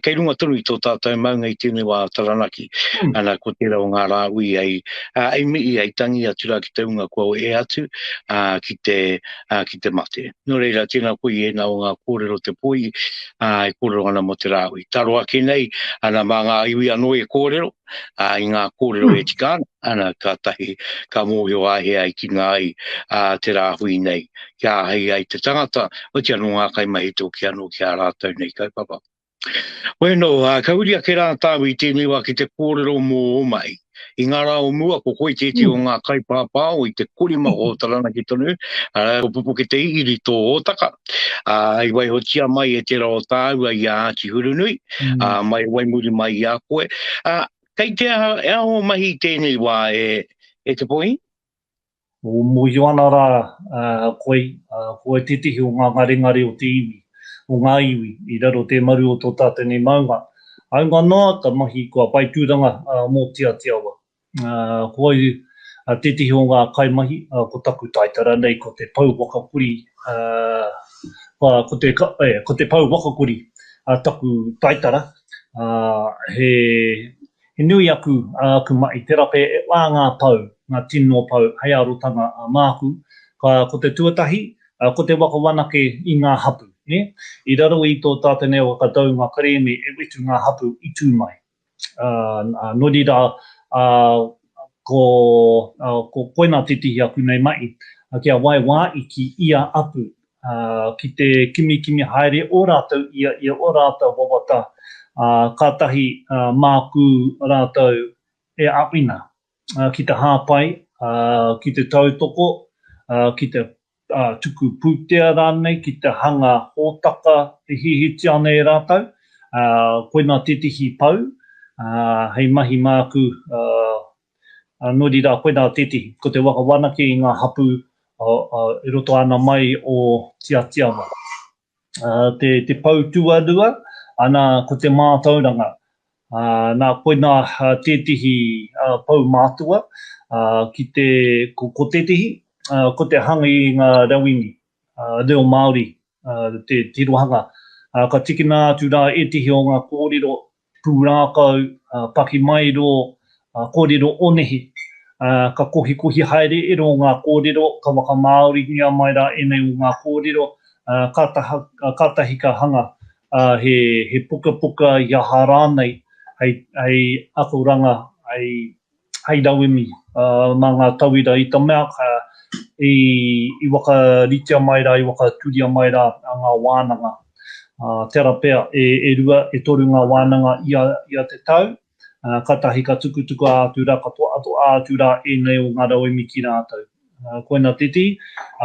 kei runga tonu I tō tātou maunga I tēnei wā Taranaki, ana ko te rao ngā rāui ai mii ai tangi atura ki te unga kua o e atu ki te mate. Nō reira, tēnā koe e nā o ngā kōrero te poihi, e kōrero ana mo te rāui. Taroa ki nei, ana mā ngā iwi anō e kōrero, I ngā kōrero e tikanga, ana ka tahi, ka mōhio ahea I ki ngā te rāhui nei. Kia hei ai te tangata, o te anō ngā kaimahi tō ki anō ki a rātou nei kaupapa. Bueno, ka uri ake rā tāu I tēnei wā ki te kōrero mō mai. I ngā rā o mua, ko koe te o ngā kai pāpāo I te kurima o Taranaki tonu, ko Pupuke Te Iri tō Otaka. I wai ho tia mai e te rao tāua I a Āti Hurunui, mai wai muri mai I a koe. Kei te ao mahi tēnei wā e te pohi? O mohi ana rā koe titihi o ngā ngare o te iwi, o ngā iwi, I raro te maru o tō tātene maunga. Aunga noa, ka mahi kua pai tūranga mō Te Atiawa. Koe titihi o ngā kaimahi, ko taku taitara nei, ko te pau wakakuri, ko te pau wakakuri, taku taitara, he nui aku mai, te rape e wā ngā pau, ngā tino pau, hei arotanga māku, ko te tuatahi, ko te wakawanake I ngā hapu. I raro I tō tātene o katau ngā kareme e wetu ngā hapu I tū mai. Nori rā, ko koina titihi aku nei mai, kia wai wā I ki ia apu, ki te kimi haere o rātou, ia o rātou wawata, kātahi māku rātou e awina, ki te hāpai, ki te tautoko, ki te tuku pūtea rānei, ki te hanga hōtaka, te hihiti anei rātou, koina titihi pau, hei mahi māku, nori rā koina titihi, ko te wakawanake I ngā hapu, I roto ana mai o Te Atiawa. Te pau tuarua, ana ko te mātauranga, nā koina titihi pau mātua, ki te ko titihi, ko te hanga I ngā rawini, reo Māori, te tirohanga. Ka tikina atu rā e tihi o ngā kōrero pūrākau, paki mai ro kōrero onehi, ka kohi haere e ro ngā kōrero, ka waka Māori ngia mai rā e nei o ngā kōrero, kātahi ka hanga, he puka iaha rānei, hei akoranga, hei rauemi, mā ngā tauira I tamea, I waka ritia mai rā, I waka turia mai rā ngā wānanga. Tera pēr e rua, e toru ngā wānanga ia te tau, katahi ka tukutuku ātu rā, ka toa ātu rā e nei o ngā rauemi ki rātou. Koina titi,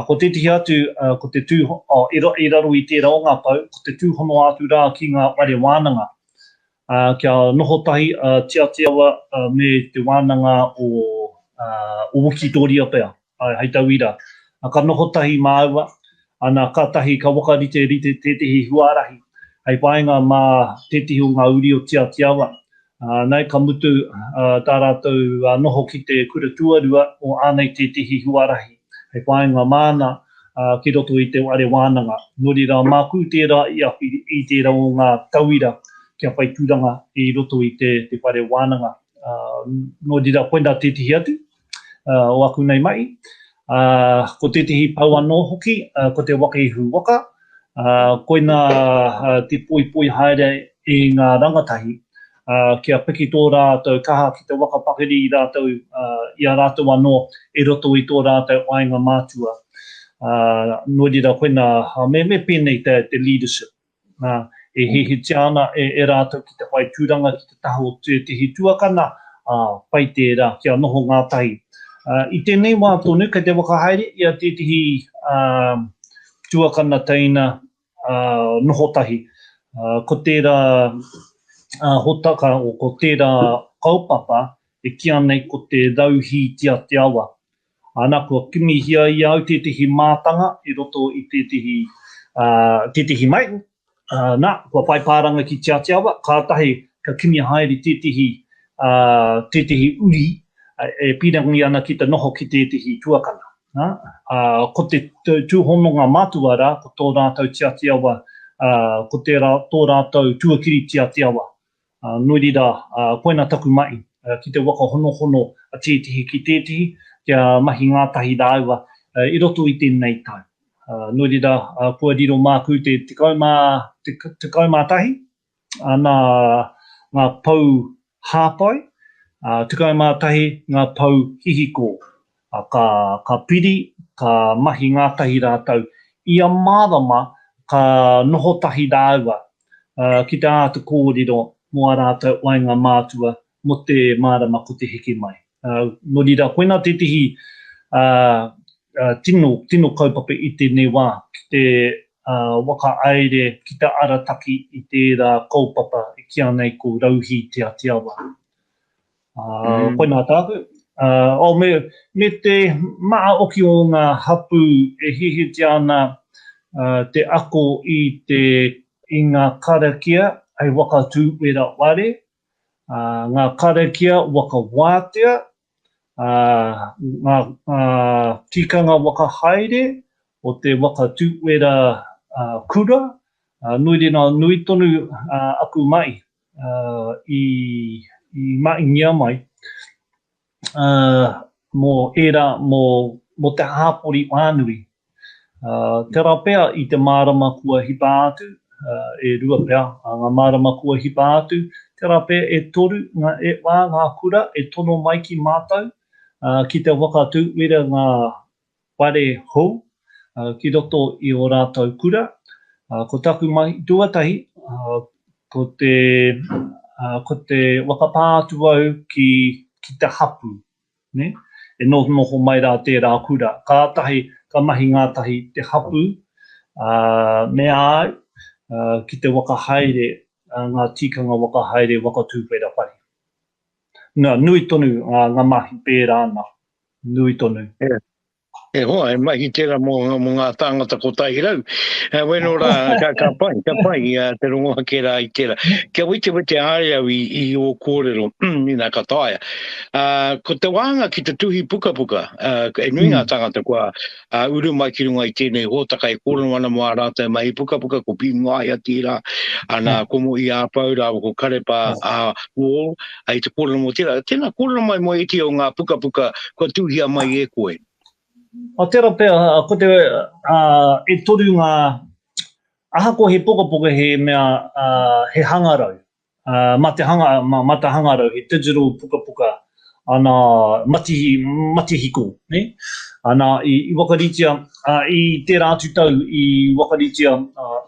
ko titihi atu, ko te tū, e raro I tērā o ngā pau, ko te tūhono ātu rā ki ngā ware wānanga. Kia noho tahi Te Atiawa me te wānanga o Wikitoria pēr, hei tauira. Ka noho tahi māua, ana kātahi ka wakarite tētehi huarahi, hei paenga mā tētehi o ngā uri o Te Atiawa. Nei ka mutu tā rātou noho ki te kura tuarua o ānei tētehi huarahi. Hei paenga māna ki roto I te ware wānanga. Nori rā māku tērā I tērā o ngā tauira kia pai tūranga I roto I te ware wānanga. Nori rā koina tētehi atu, o aku nei mai. Ko tētehi pau anō hoki, ko te waka ihu waka, koina te poi haere I ngā rangatahi, kia piki tō rātou kaha ki te waka pakiri I rātou, I a rātou anō e roto I tō rātou wāinga mātua. Nori rā koina me pēnei te leadership. E hihiti ana e rātou ki te whai tūranga ki te taho tētehi tuakana, pai tērā kia noho ngā tahi. I tēnei wā tonu, kei te wakahaere, ia tētehi tuakana teina noho tahi. Ko tērā hotaka o ko tērā kaupapa, e kia nei ko te rauhi Te Atiawa. Ana kua kimi hia I au tētehi mātanga, I roto I tētehi mai. Nā, kua paipāranga ki Te Atiawa, kātahi ka kimi haere tētehi uri, e pirangi ana ki te noho ki tētehi tuakana. Ko te tūhono ngā mātua rā, ko tō rātou Te Atiawa, ko tō rātou tuakiri Te Atiawa. Nori rā, koina taku mai, ki te waka hono tētehi ki tētehi, kia mahi ngātahi rāua, I roto I tēnei tau. Nori rā, kua riro māku te kaumātahi, ana ngā pau hāpai, tikaumātahi ngā pau hihiko, ka piri, ka mahi ngātahi rātau, ia mārama ka noho tahi rāua, ki te ātu kōrero, mua rātou wainga mātua, mo te marama ko te heke mai. No rira, koina te tihi tino kaupapa I tēnei wā, ki te waka aere, ki te arataki I tērā kaupapa I kia nei ko rauhi Te Atiawa. Koina tāku. Me te maa oki o ngā hapu e hihiti ana te ako I ngā karakia ai waka tūwera ware, ngā karakia waka wātea, ngā tikanga waka haere, o te waka tūwera kura, nui tonu aku mai I mai ngia mai, mo te hāpori wānui. Tera pea I te marama kua hipa atu, e rua pea, ngā marama kua hipa atu, tera pea e toru, ngā kura, e tono mai ki mātou, ki te waka tūwera ngā whare hou, ki roto I o rātou kura, ko taku mai tuatahi, ko te wakapātu au ki te hapu, ne? E noho mai rā tērā kura. Ka mahi ngātahi te hapu, mea ai, ki te waka haere, ngā tikanga waka haere, waka tūwera whare. Nui tonu ngā mahi pērā ana, nui tonu. E hoa, e mahi tērā mō ngā tāngata kotahi rau. Weno rā, ka pai, te rongoha ke rā I tērā. Kia wite āre au I o kōrero, I nā kataia. Ko te wāhanga ki te tuhi puka, e nui ngā tāngata kua uru mai ki runga I tēnei hōtaka e kōrero ana mō rātou mai puka, ko pingai a tērā, ana ko Mohi Apou rā, ko karepa wō, ai te kōrero mō tērā. Tēnā kōrero mai mō iti o ngā puka, ko tuhia mai e koe. Tērā pea, ko te e toru ngā ahako he poka he mea he hangarau. Mata hangarau, he digital puka, ana matihiko, ne? Ana I wakaritia, I tērā atu tau, I wakaritia,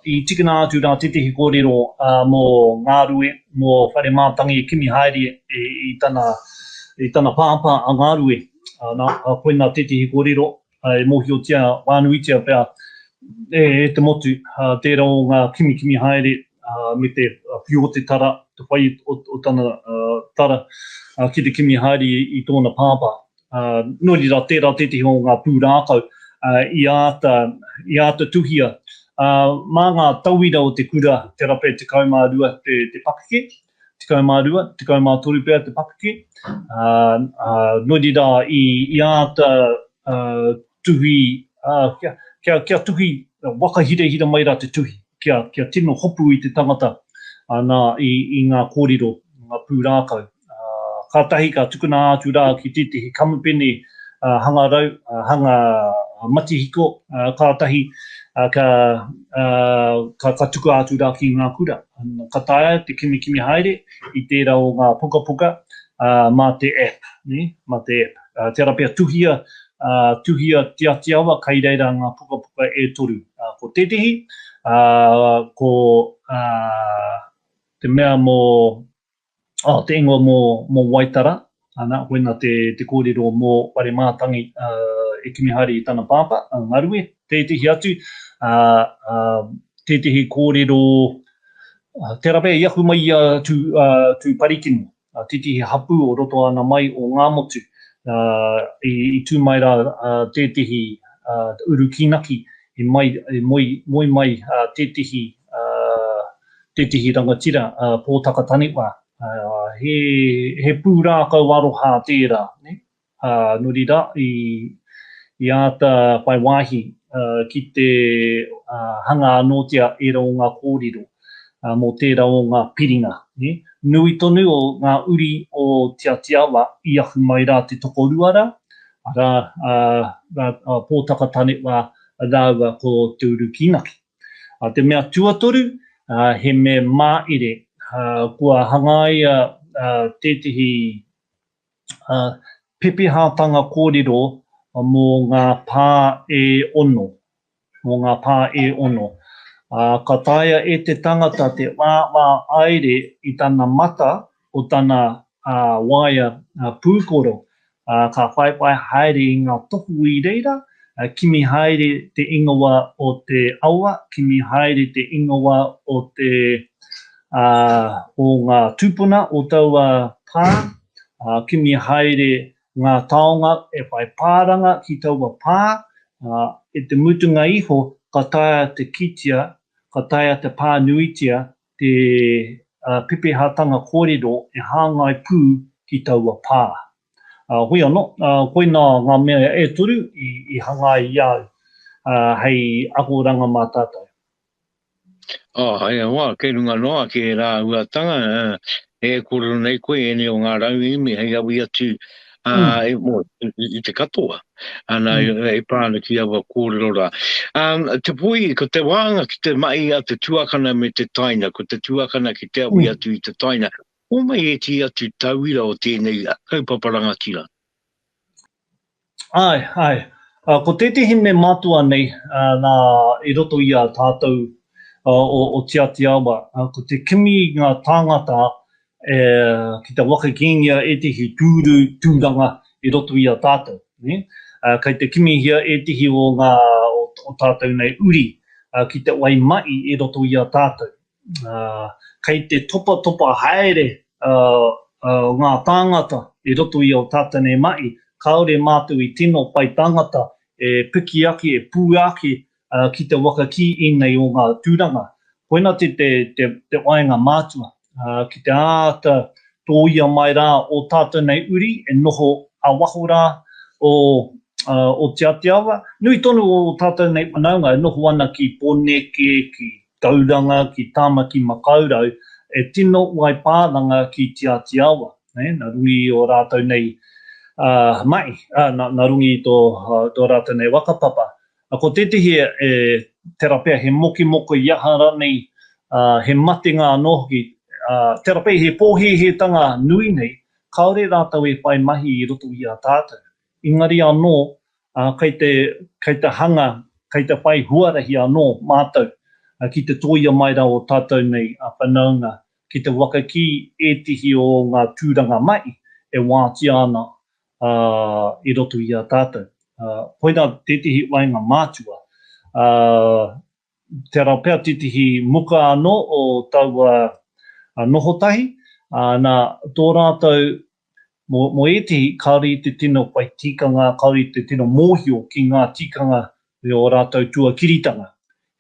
I tikana atu rā tetehi kōrero mō ngārue, mō whare mātangi kimi haere I tana pāpā a ngārue. Koina tetehi kōrero, e mohi o tia, wānuitia pea, e te motu, tērā o ngā kimi haere, me te whio o te tara, te whai o tana tara, ki te kimi haere I tōna pāpā. Nori rā tērā tetehi o ngā pūrākau, I āta tuhia. Mā ngā tauira o te kura, te rape te kaumārua te pakake, te kaumātoru pēr te pakake. Nori rā I āta tuhi, kia tuhi wakahirehira mai rā te tuhi, kia tino hopu I te tangata I ngā kōrero, ngā pūrākau. Kātahi ka tukuna atu rā ki tetehi kamupene hangarau, hanga matihiko, kātahi ka tuku atu rā ki ngā kura. Ka taia te kimi haere I tērā o ngā puka, mā te app, ne? Mā te app. Tērā pia tuhia Te Atiawa, kai reira ngā puka e toru. Ko tetehi, ko te mea mō, te ingoa mō Waitara, ana, koina te kōrero mō whare mātangi e kimi haere I tana pāpā, ngarue, tetehi atu, tetehi kōrero, te rape iahu mai tū parikino, tetehi hapu o roto ana mai o ngā motu, I tū mai rā tetehi urukinaki, moi mai tetehi rangatira, pōtaka taniwa, he pūrākau aroha tērā, ne? Nori rā, I āta pai wāhi, ki te hanga anotia e rau ngā kōrero, mō tērā o ngā piringa, ne? Nui tonu o ngā uri o Te Atiawa I ahu mai rā te tokoruara, pōtaka taniwa rāua ko te urukinaki. Te mea Tuatoru, he me māere, kua hangaia tetehi pepehātanga kōrero mō ngā pā e ono. Ka taia e te tangata te wā aere I tana mata o tana waia pūkoro, ka whaipai haere i ngā tohu I reira, kimi haere te ingoa o te aua, kimi haere te ingoa o te o ngā tūpuna o taua pā, kimi haere ngā taonga e whai pāranga ki taua pā, e te mutunga iho, ka taia te kitia, ka taia te pānuitia, te pepehatanga kōrero e hāngai pū ki taua pā. Hui anō, koe nā ngā mea e toru I hangai iau hei akoranga mā tātou. Hei wā, kei runga noa ke rā uatanga, e kōrero nei koe e ne o ngā rauimi hei awi atu I te katoa. Ana e prāna ki awa kōrero rā. Te poi, ko te wāhanga ki te mai a te tuakana me te taina, ko te tuakana ki te awi atu I te taina. O mai e ti atu tauira o tēnei kaupaparanga tira. Ai. Ko tētihi me mātua nei, nā I roto I a tātou o Te Atiawa. Ko te kimi ngā tāngata ki te wakakingia e tihi tūranga I roto I a tātou. Kei te kimi hia e tihi o tātou nei uri ki te wai mai E roto I a tātou. Kei te topa haere ngā tāngata E roto I a tātou nei mai, kaore mātou I tino pai tangata e piki aki, e pū aki ki te wakaki I nei o ngā tūranga. Koina te waenga mātua, ki te āta tōia mai rā o tātou nei uri, e noho a waho rā o Te Atiawa. Nui tonu o tātou nei whanaunga, e noho ana ki Poneke, ki Tauranga, ki Tāmaki Makaurau, e tino wai pāranga ki Te Atiawa. Nā rungi o rātou nei mai, nā rungi tō rātou nei wakapapa. Ko tētihi te rapea he moko iahara nei, he matenga anō ki, te rapea he pōhehetanga nui nei, kaore rātou e whai mahi I roto I a tātou. Ingari anō, kei te hanga, kei te whai huarahi anō mātou, ki te tōia mai rā o tātou nei whanaunga, ki te wakaki e tihi o ngā tūranga mai, e wāti ana I roto I a tātou. Koina tētihi waenga mātua. Te rapea tētihi muka anō o taua nohotahi, nā tō rātou mo e tihi kauri te tino pai tikanga, kauri te tino mōhio ki ngā tikanga o rātou tuakiritanga.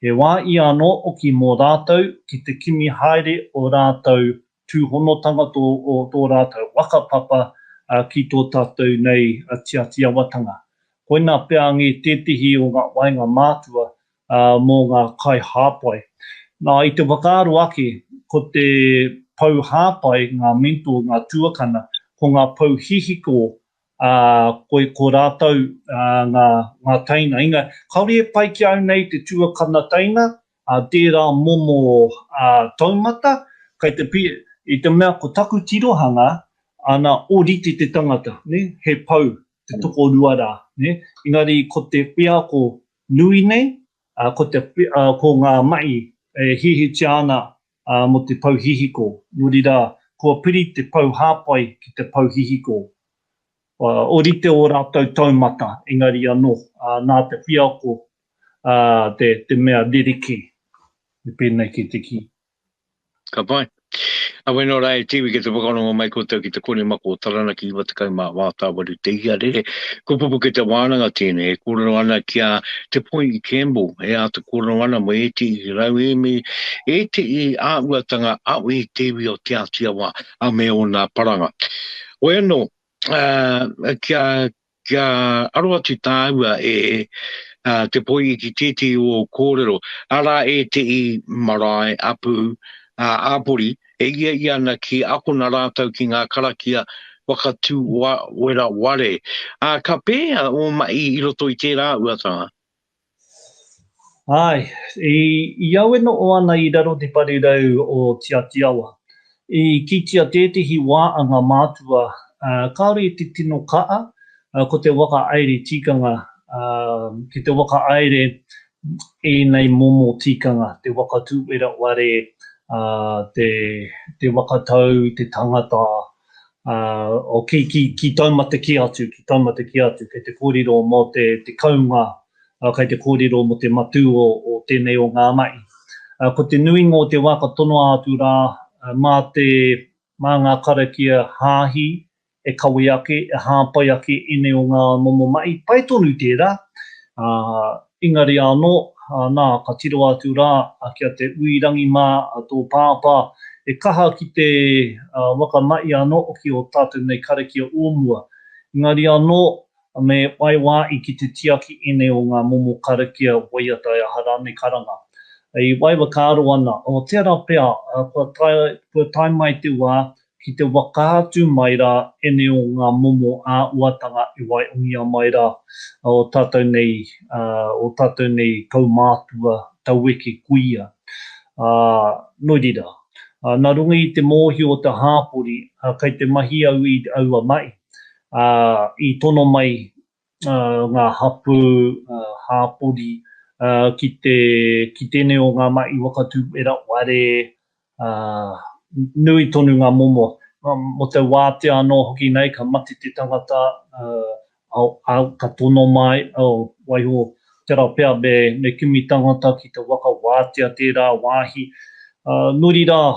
He wā I anō o ki mō rātou ki te kimi haere o rātou tūhonotanga tō rātou wakapapa ki tō tātou nei Te Atiawatanga. Koina pēa ngi tētihi o ngā waenga mātua mō ngā kai hāpai. Nā I te wakaaro ake, ko te pau hāpai, ngā mento, ngā tuakana, ko ngā pau hihiko, ko rātou ngā taina. Inga, kaore e pai ki au nei te tuakana taina, tērā momo taumata, kei I te mea ko taku tirohanga, ana o rite te tangata, he pau, te toko ruara. Engari, ko te pea ko nui nei, ko ngā mai hihi te ana mo te pau hihiko. Nori rā, kua piri te pau hāpai ki te pau hihiko. O rite o rātou taumata, engari anō, nā te pea ko te mea ririki. Me pēnei ki te ki. Ka pai. Awe no rai, tiwi ke te whakarongo mai koutou ki te kore mako o Taranaki I watakau mā wātāwaru te ia rere. Ko Pupuke Te Wānanga tēnei, e kōrero ana ki a Te Poihi Campbell, e a te kōrero ana mo e te I rau e me, e te I a uatanga au e tewi o Te Atiawa a me o nā paranga. O eno, kia aro atu tāua Te Poihi ki tēti o kōrero, ara e te I marae apu, āpori, e ia ana ki ako nā rātou ki ngā karakia wakatū wera ware. Ka pēa o mai I roto I tērā uatanga? Ai, I au eno o ana I raro te parirau o Te Atiawa. I kitia tētihi wāanga mātua, kaore te tino kaa, ko te waka aere tikanga, ki te waka aere e nei momo tikanga, te wakatū wera ware, te wakatau, te tangata, o ki taumata ki atu, kei te kōrero mo te kaunga, kei te kōrero mo te matu o tēnei o ngā mai. Ko te nuinga o te waka tono atu rā, mā ngā karakia hāhi, e kawe ake, e hāpai ake ene o ngā momo mai, pai tonu tērā. Engari anō, nā ka tiro atu rā, kia te uirangi mā tō pāpā, e kaha ki te wakamai anō o ki o tātou nei karakia ōmua. Engari anō, me waiwā i ki te tiaki ene o ngā momo karakia waiata e harane karanga. I waiwa kāro ana, o tērā pēr, kua tai mai te wā, ki te wakaatu mai rā ene o ngā momo a uatanga i wai ungia mai rā o tātou nei kaumātua taueke kuia. No rira. Nā runga i te mōhi o te hāpori, kei te mahi au i aua mai. I tono mai ngā hapu, hāpori, ki tēnei o ngā mai wakatū era whare, nui tonu ngā momo. Mo te wāte anō hoki nei, ka mate te tangata, ka tono mai, waiho tērā pēr me kimi tangata ki te waka wātea tērā wāhi. Nuri rā,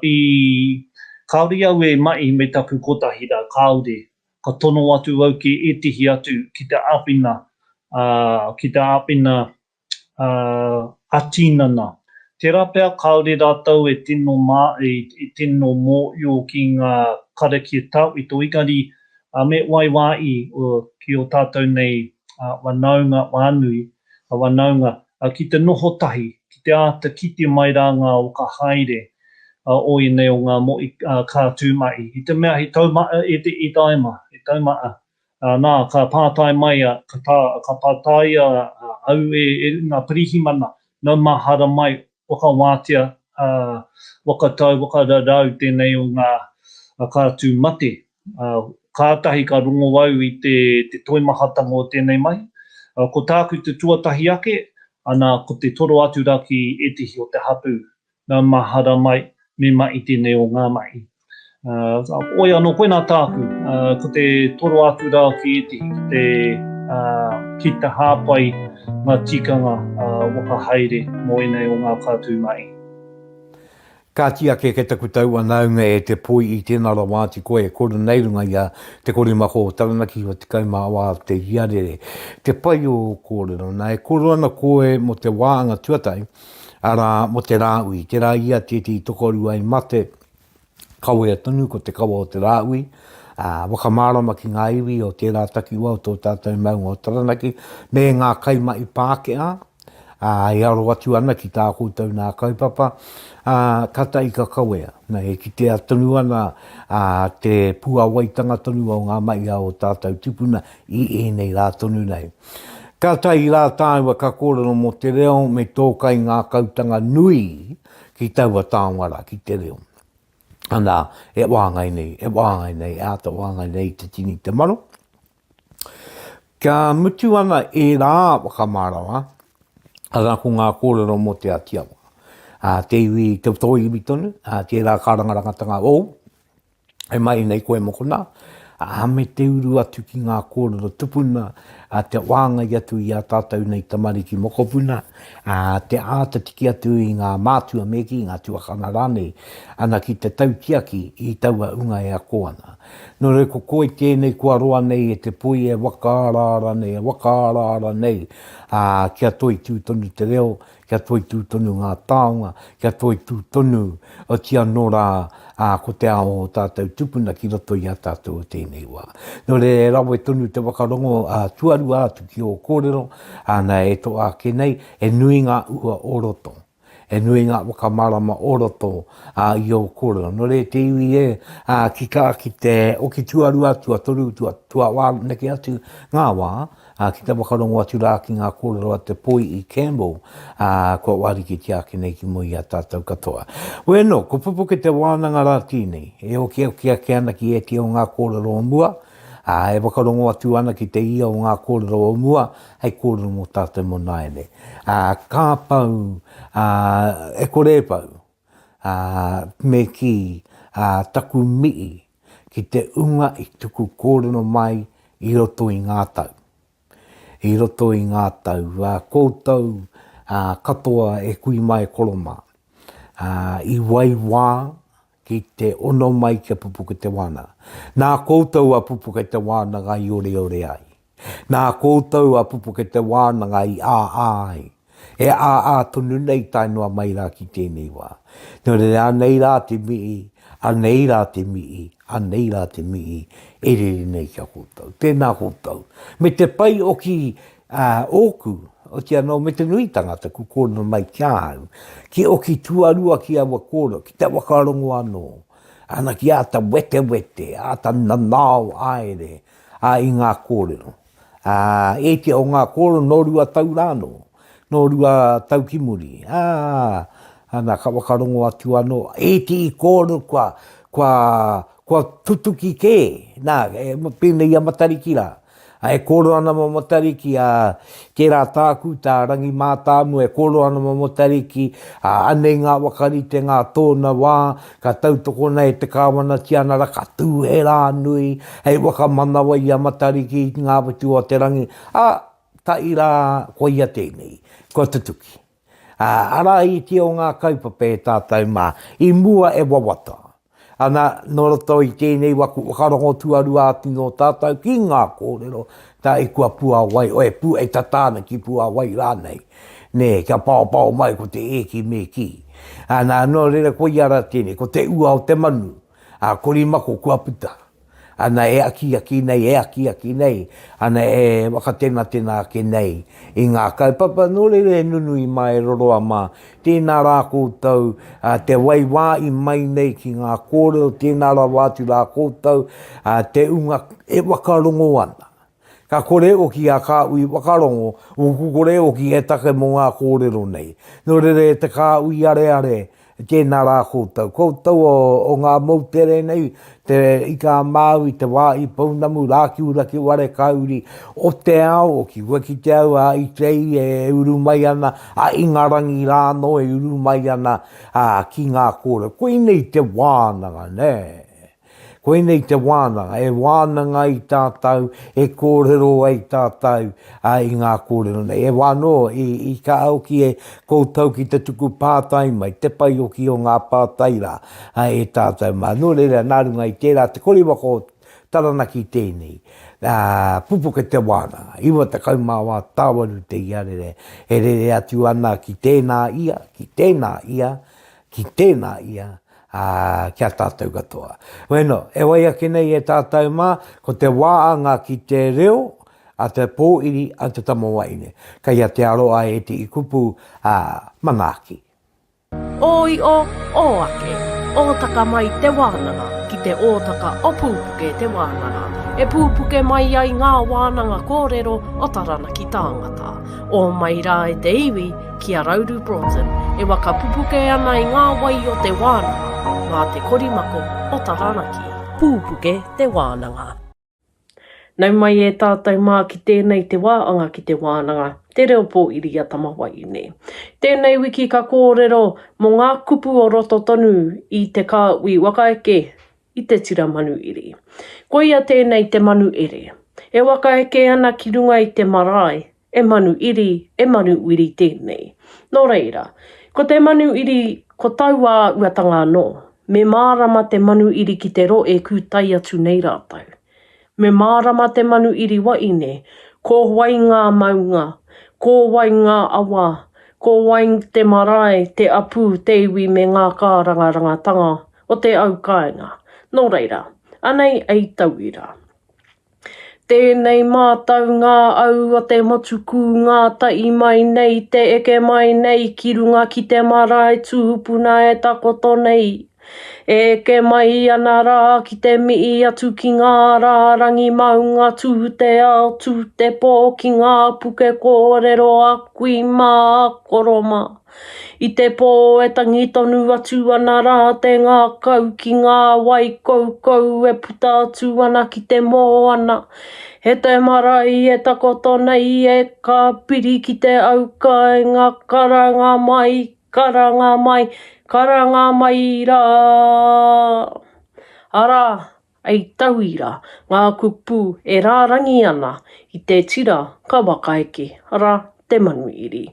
i kauri au e mai me taku kotahi rā kaore, ka tono atu au ki etihi atu ki te āpina atinana. Tērā pēr kaore rātau e tino mō i ki ngā karakia tau i tō ikari me waiwai ki o tātou nei whanaunga, wānui, whanaunga, ki te noho tahi, ki te āta kite mai rā ngā o ka haere o nei o ngā mo'i kātū mai. I te mea he taumata i taima, nā ka pātai mai, ka pātai au ngā pirihimana, nā mahara mai, waka wātea, wakararau tēnei o ngā kātū mate. Kātahi ka rongo wau i te toimahatanga o tēnei mai. Ko tāku te tuatahi ake, ana ko te toro atu rā ki etihi o te hapu, nā mahara mai, me mai tēnei o ngā mai. Oi anō, koe nā tāku, ko te toro atu rā ki etihi, ki te hāpai ngā tikanga wakahaere mo enei o ngā kātū mai. Ka tia ke taku Tauananga e te poi i tēnā ra wāti koe, kore nei runga ia te kore maho Taranaki o te kaumāwā te hiarere. Te pai o kōrero, nā e kōrero ana koe mo te wāhanga Tuatahi, ara mo te rāui. Te rā ia te tokoru ai mate, kawe atunu ko te kawa o te rāui, wakamārama ki ngā iwi o tērā taki ua o tō tātou maunga o Taranaki, me ngā kaimai Pākehā, i aro atu ana ki tā koutou nā kaupapa, kata i ka kawea. Nei, ki te atunu ana te puawaitanga tonu o ngā mai o tātou tūpuna i enei rā tonu nei. Kata i rā tāua ka kōrero mo te reo me tōkai ngā kautanga nui ki taua tāwara ki te reo. Ana, e wāngai nei, āta wāngai nei te tini te maro. Ka mutu ana e rā wakamārawa, ara ko ngā kōrero mo te Atiawa. Te iwi, te toi iwi tonu, te rā kārangarangatanga e mai nei koe mokona. Me te uru atu ki ngā kōrero tūpuna, te wāngai atu i a tātou nei tamariki mokopuna, te āta tiki atu i ngā mātua meki, ngā tuakana rāne, ana ki te tautiaki i taua unga e a koana. No rei ko koe tēnei kua roa nei e te poi e wakārāra nei, kia toi tūtonu te reo, kia toi tūtonu ngā taonga, kia toi tūtonu o tia nora ko te ao o tātou tūpuna ki roto i a tātou o tēnei wā. No re rawe tonu te wakarongo tuarua atu ki o kōrero, ana e to ake nei, e nui ngā ua oroto. E nui ngā wakamarama oroto i o kōrero. No re te iwi ki ka ki te oki tuarua, tuatoru, tuawhā neke atu ngā wā, ki te wakarongo atu rā ki ngā kōrero a te Poihi Campbell, ko wari ki te ake nei ki Mohi a tātou katoa. Weno, ko Pupuke Te Wānanga rā tīnei, e oki ake ana ki eti o ngā kōrero o mua, e wakarongo atu ana ki te ia o ngā kōrero o mua, hei kōrero mo tātou mo naene. Ka pau, e kore pau, me ki taku mii, ki te unga i tuku kōrero mai i roto i ngā tau. I roto i ngā tau. Koutou katoa e kui mai koroma. I waiwā ki te ono mai ki a Pupuke Te Wānanga. Nā koutou a Pupuke Te Wānanga i ore ore ai. Nā koutou a Pupuke Te Wānanga i ai. E tonu nei tai noa mai rā ki tēnei wā. Nō re anei rā te mii, anei rā te mii, anei rā te mii, e re nei kia koutou. Tēnā koutou. Me te pai o ki oku, o tia no me te nui tangata ku kōrero mai kia hau. Ki o ki Tuarua ki awa kōrero, ki te wakarongo anō. Ana ki a ta wete wete, a ta nanao aere, a i ngā kōrero. E te o ngā kōrero no rua tau rāno, no rua tau kimuri. Ana ka wakarongo atu anō. E te i kōrero kua tutuki ke, nā, pēnei a matariki rā. E kōrero ana ma matariki ke rā tāku, tā rangi mātāmu, e kōrero ana ma matariki, anei ngā wakarite ngā tōna wā, ka tautoko nei te kāwana tianara, ka tū he rā nui, hei wakamanawa i a matariki i ngā watu o te rangi. Ta i rā koi a tēnei, kua tutuki. Ara i te o ngā kaupapa e tātou mā, i mua e wawata. Ana, no roto i tēnei wakarongo tuarua atu no tātou ki ngā kōrero, tā i kua pua wai, oe pu e tatana ki pua wai rānei. Ne, kia pao mai ko te eki me ki. Ana, no rere koi ara tēnei, ko te ua o te manu, korimako kua puta. Ana e aki nei, ana e wakatena ke nei. I ngā kaupapa, no rere nunui mai roroa mā. Tēnā rā koutou, te waiwā i mai nei ki ngā kōrero, tēnā rā wātu rā koutou, te unga e wakarongo ana. Ka kore o ki a kāui wakarongo, o kore o ki e take mo ngā kōrero nei. No rere te kāui are, tēnā rā koutou. Koutou o ngā mautere nei, te ika māu i te wā i pounamu, rāki ura ki ware kauri, o te ao, o ki waki te au, i trei e uru mai ana, ingarangi rāno e uru mai ana, ki ngā kōrero. Koe nei te wānanga, ne? Koe nei te wānanga, e wānanga i tātou, e kōrero ai tātou i ngā kōrero nei. E wāno, i ka au ki e koutou ki te tuku pātai mai, te pai o ki o ngā pātai rā, e tātou mā. No reira nārunga i tērā, te koriwako taranaki tēnei. Pupuke Te Wānanga, iwa te kaumāwā tāwaru te iarere, e rere atu ana ki tēnā ia, ki tēnā ia, ki tēnā ia, kia tātou katoa. Bueno, e wai ake nei e tātou mā, ko te wāhanga ki te reo, a te pōiri, a te tamawaine. Kai a te aroa e te ikupu manaaki. Oi o ake, ōtaka mai te wānanga, ki te ōtaka o Pupuke Te Wānanga. E pūpuke mai ai ngā wānanga kōrero o Taranaki tāngata. O mai rā e te iwi ki a Rauru Broughton, e waka pupuke ana i ngā wai o te wānanga, mā te korimako o Taranaki. Pupuke Te Wānanga. Nau mai e tātou mā ki tēnei te wāanga ki te wānanga, te reo pōiri a tamawaine. Tēnei wiki ka kōrero mō ngā kupu o roto tonu i te kāui wakaeke i te tira manu iri. Koia tēnei te manu ere. E wakaeke ana ki runga i te marae, e manu iri tēnei. Nō reira, ko te manu iri ko taua uatanga anō, me mārama te manu iri ki te ro e kūtai atu nei rātau. Me mārama te manu iri waine, ko wai ngā maunga, ko wai ngā awa, ko wai te marae, te apu, te iwi me ngā kārangarangatanga o te au kāinga. Nō reira, anei ei tauira. Tēnei mātau ngā au o te motuku ngā tai mai nei, te eke mai nei, ki runga ki te marae tūpuna e takoto nei. E ke mai ana rā ki te mii atu ki ngā rārangi maunga tū te ao, tū te pō ki ngā puke kōrero akui mā koroma. I te pō e tangi tonu atu ana rā te ngā kau ki ngā wai kou e puta atu ana ki te moana. He te marae e takoto nei e ka piri ki te aukainga karanga mai, karanga mai rā. Ara, ei tauira ngā kupu e rārangi ana i te tira ka wakaeke ara te manuiri.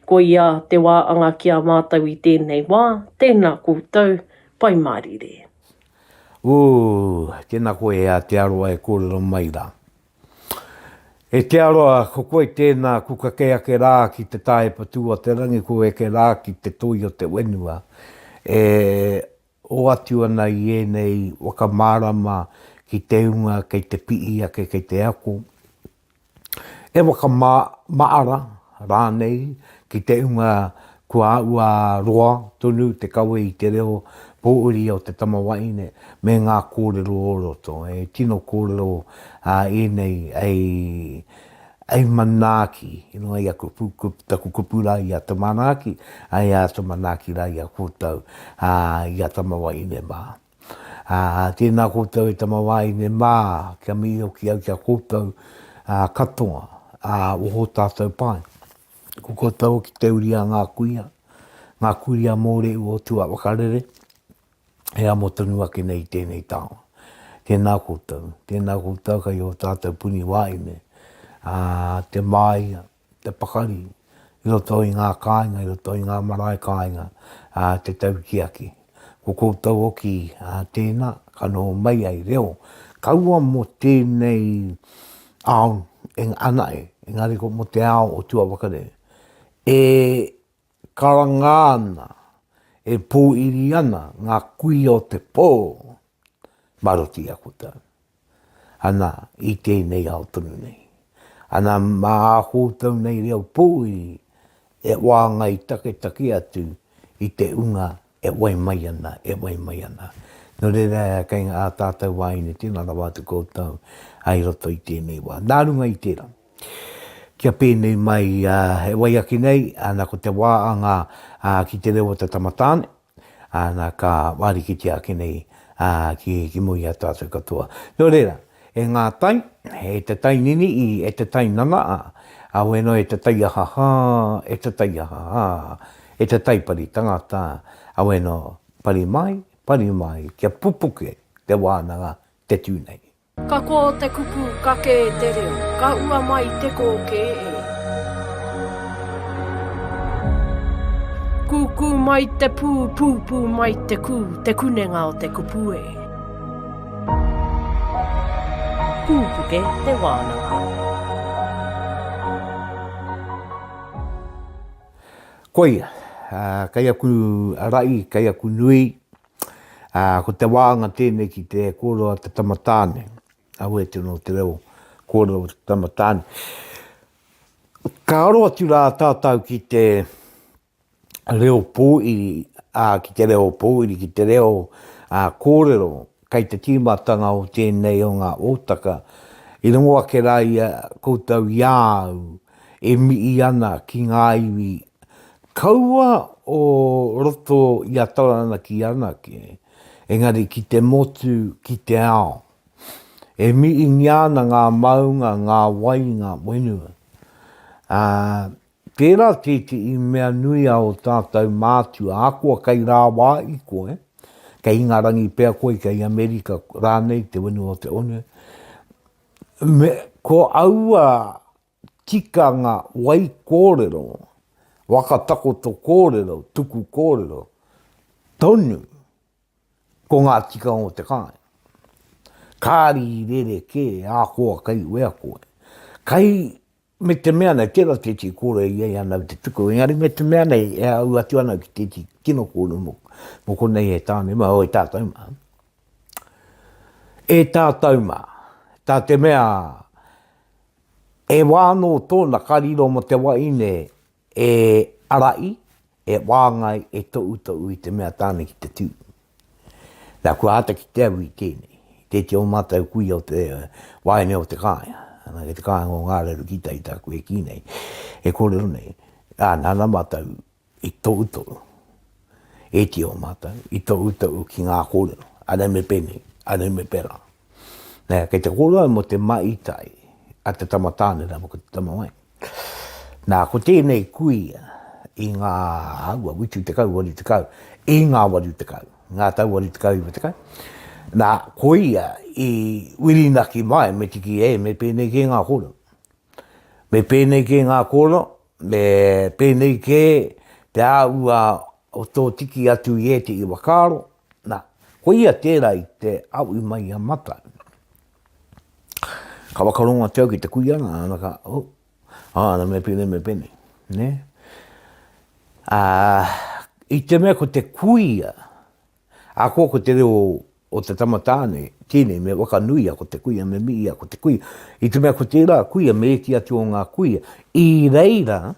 Ko ia te wāanga kia mātau i tēnei wā, tēnā koutou, pai marire. Tēnā koe a Te Aroha e kōrero mai rā. E Te Aroha, ko koe tēnā kuka kea ke rā ki te tae patua te rangi, ko e ke rā ki te toi o te wenua. O atu ana i enei wakamārama ki te unga, kei te pii ake, kei te ako. E wakamaara rānei ki te unga kua ua roa tonu te kawe i te reo pōuri o te tamawaine me ngā kōrero o roto. E tino kōrero enei ai manaki, ino ai a taku kupura i a tamanaki, ai a tamanaki ra i a kōtau i a tamawaine mā. Tēnā kōtau e tamawaine mā, kia mi o ki au kia kōtau katoa, oho tātou pai. Ko kōtau ki te uria ngā kuia mōre o tua wakarere, e amo tonu ake nei tēnei tāo. Tēnā kōtau kai o tātou puni wāine, te mai, te pakari, i roto i ngā kāinga, i roto i ngā marae kāinga, te taukiaki. Ko kōtau oki tēnā, kano mai ai reo, kaua mo tēnei ao, anae, engari ko mo te ao o tua wakarere. E karangāna, e pōiri ana ngā kui o te pō, maroti a kōtau. Ana i tēnei ao tonu nei. Ana mā kōtau nei reo pōiri, e wāhanga i take atu i te unga, e wai mai ana. No reira kei ngā tātou wāine, tēnā rawa atu kōtau, ai roto i tēnei wā. Nā runga i tērā. Kia pēnei mai e wai aki nei, ana ko te wāanga ki te reo te tamatāne, ana ka wārikiti aki nei ki Mohi a tātou katoa. No reira, e ngā tai, e te tai nini i e te tai nana, a weno e te tai ahaha, e te tai pari tangata, a weno pari mai, kia pupuke te wānanga te tūnei. Ka ko te kupu kake te reo, ka ua mai te koke e. Kuku mai te pū mai te kunenga o te kupu e. Pupuke te Wānanga. Koia, kai aku rai, kai aku nui, ko te wāanga tēnei ki te kōrero te tamatāne. Au e tino te reo kōrero te tamatāne. Ka aroa tu rā tātou ki te reo pōiri, ki te reo pōiri, ki te reo kōrero, kai te tīmatanga o tēnei o ngā ōtaka. I rongo ake rā ia koutou iāu, e mii ana ki ngā iwi. Kaua o roto i a Taranaki anake, engari ki te motu, ki te ao. E mii ngiana ngā maunga, ngā wai, ngā wenua. Tērā tēti i mea nui au tātou mātua, akua kai rā wā i koe, kai ngā rangi pēr koe, kai Amerika rānei, te wenua o te one. Ko aua tikanga wai kōrero, whakatakoto kōrero, tuku kōrero, tonu, ko ngā tikanga o te kāi. Kāri rere ke, ākoa kai wea koe. Kai me te mea nei, tērā tēti kōre i ei anau te tuku. Engari me te mea nei, e au atu anau ki tēti kino kōre mo konei e tāne ma, o e tātou ma. E tātou ma, tā te mea, e wāno tōna kariro mo te waine, e arai, e wāngai, e tou i te mea tāne ki te tū. Nā kua hata ki te au i tēnei. Tēti o mātou kui o te waine o te kāia. Ana ke te kāia ngō ngā reru ki tai tā koe ki nei. E kōrero nei. Nāna mātou i tōutou. E ti o mātou i tōutou ki ngā kōrero. Anau me pene, anau me pera. Nē, kei te kōrero mo te maitai a te tamatāne rā mo ko te tamawai. Nā, ko tēnei kui i ngā aua, witu te kau, wari te kau. I ngā wari te kau. Ngā tau wari te kau i te kau. Nā koia I wirinaki mai me tiki me pēnei ke ngā kōrero. Me pēnei ke ngā kōrero, me pēnei ke te āua o tō tiki atu I te I wakaro. Nā, koia tērā I te au I mai a mata. Ka wakaronga teo ki te kuiana, ana ka, ana me pēnei, ne? I te mea ko te kuia, a ko te reo o te tamatāne, tēnei me wakanuia ko te kuia, me mia ko te kuia. I te mea ko tērā kuia, me eki atu o ngā kuia. I reira,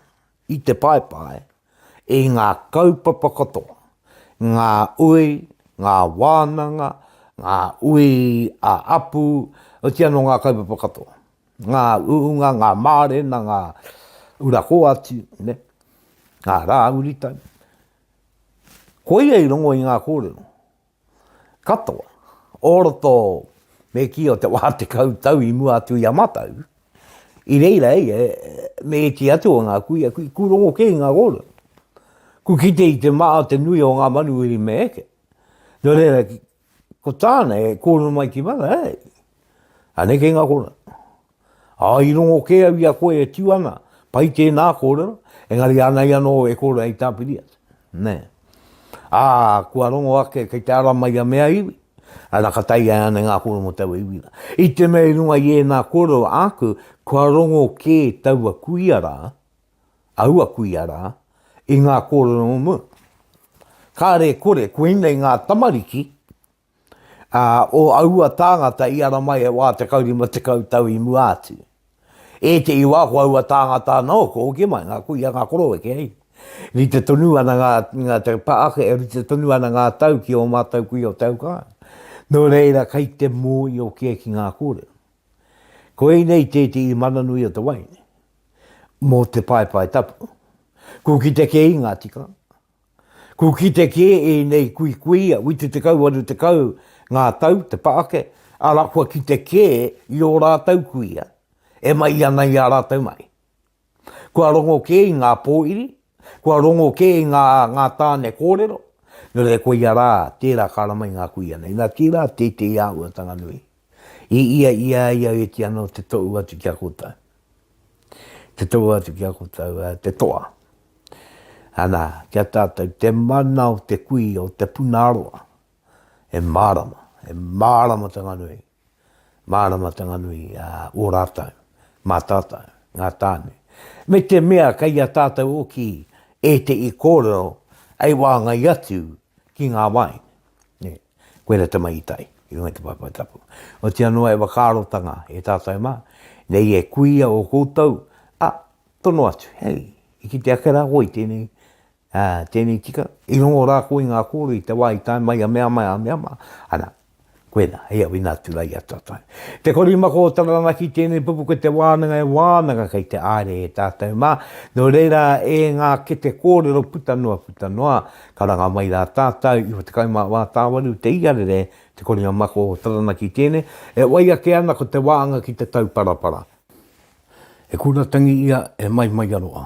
I te paipai, e ngā kaupapa katoa, ngā ui, ngā wānanga, ngā ui a apu, o te ano ngā kaupapa katoa. Ngā uunga, ngā mārena, ngā urako atu, ne? Ngā rā uritai. Koia I rongo I ngā kōrero. Katoa, oroto me ki o te wā te kautau I mua atu I amatau. I reira me ti atu o ngā kuia, ku rongo ke ngā kōrero. Ku kite I te maa te nui o ngā manuiri me eke. Nō reira, ko tāna kōrero mai ki mana, ane ke ngā kōrero. I rongo ke au I a koe tiwana, pai tēnā kōrero, engari anai anō kōrero I tāpiri atu. Ne. Kua rongo ake kei te ara mai a mea iwi. Ana ka tai ana ngā kōrero mo taua iwina. I te mea runga I nā kōrero aku, kua rongo ke taua kuiara, aua kuiara, I ngā kōrero mo mua. Kāre kore, koe nei ngā tamariki, o aua tāngata I ara mai wā te kaurima te kautau I mua atu. E te iwa ko aua tāngata nō, ko ke mai ngā kuia ngā koro e ke hei. Ni te tonu ana ngā te paake, ri te tonu ana ngā tau ki o mātau kui o tau kā. Nō reira kai te mōi o kia ki ngā kōrero. Ko ei nei te I mananui o te waine. Mō te paipai tapu. Ko ki te ke I ngā tika. Ko ki te ke nei kui kuia, witu te kau anu te kau ngā tau, te paake. Ara kua ki te ke I o rātau kuia. E mai ana I a rātau mai. Kua rongo ke I ngā pōiri. Kua rongo ke I ngā tāne kōrero. Nō re koe ia rā, tērā kāramai ngā kuia nei. Nā tērā te aua tanganui. I ia e ti anō te tau atu kia kōtau. Te tau atu kia kōtau, te toa. Ana, kia tātou, te mana o te kui o te punaroa. E mārama tanganui. Mārama tanganui o rātau. Mā tātou, ngā tāne. Me te mea kai a tātou oki e te I kōrero ai wāhanga I atu ki ngā wai. Koe te mai I tai, I runga te paipai tapu. O te anua e wakārotanga e tātou mā. Nei e kuia o koutou, tono atu, hei, I ki te akera hoi tēnei tika. I rongo rā koe ngā kōrero I te wai tai mai a mea. Ana, koena, hei au ina turai a tātou. Te korimako o Taranaki tēnei Pupuke Te Wānanga kei te are e tātou mā. Nō reira e ngā ke te kōrero putanua, karanga mai rā tātou, I te kaima wā tāwaru, te iarere, te korimako o Taranaki tēnei. E wai ake ana ko te wāhanga ki te tau parapara. E kuratangi ia e mai aroa.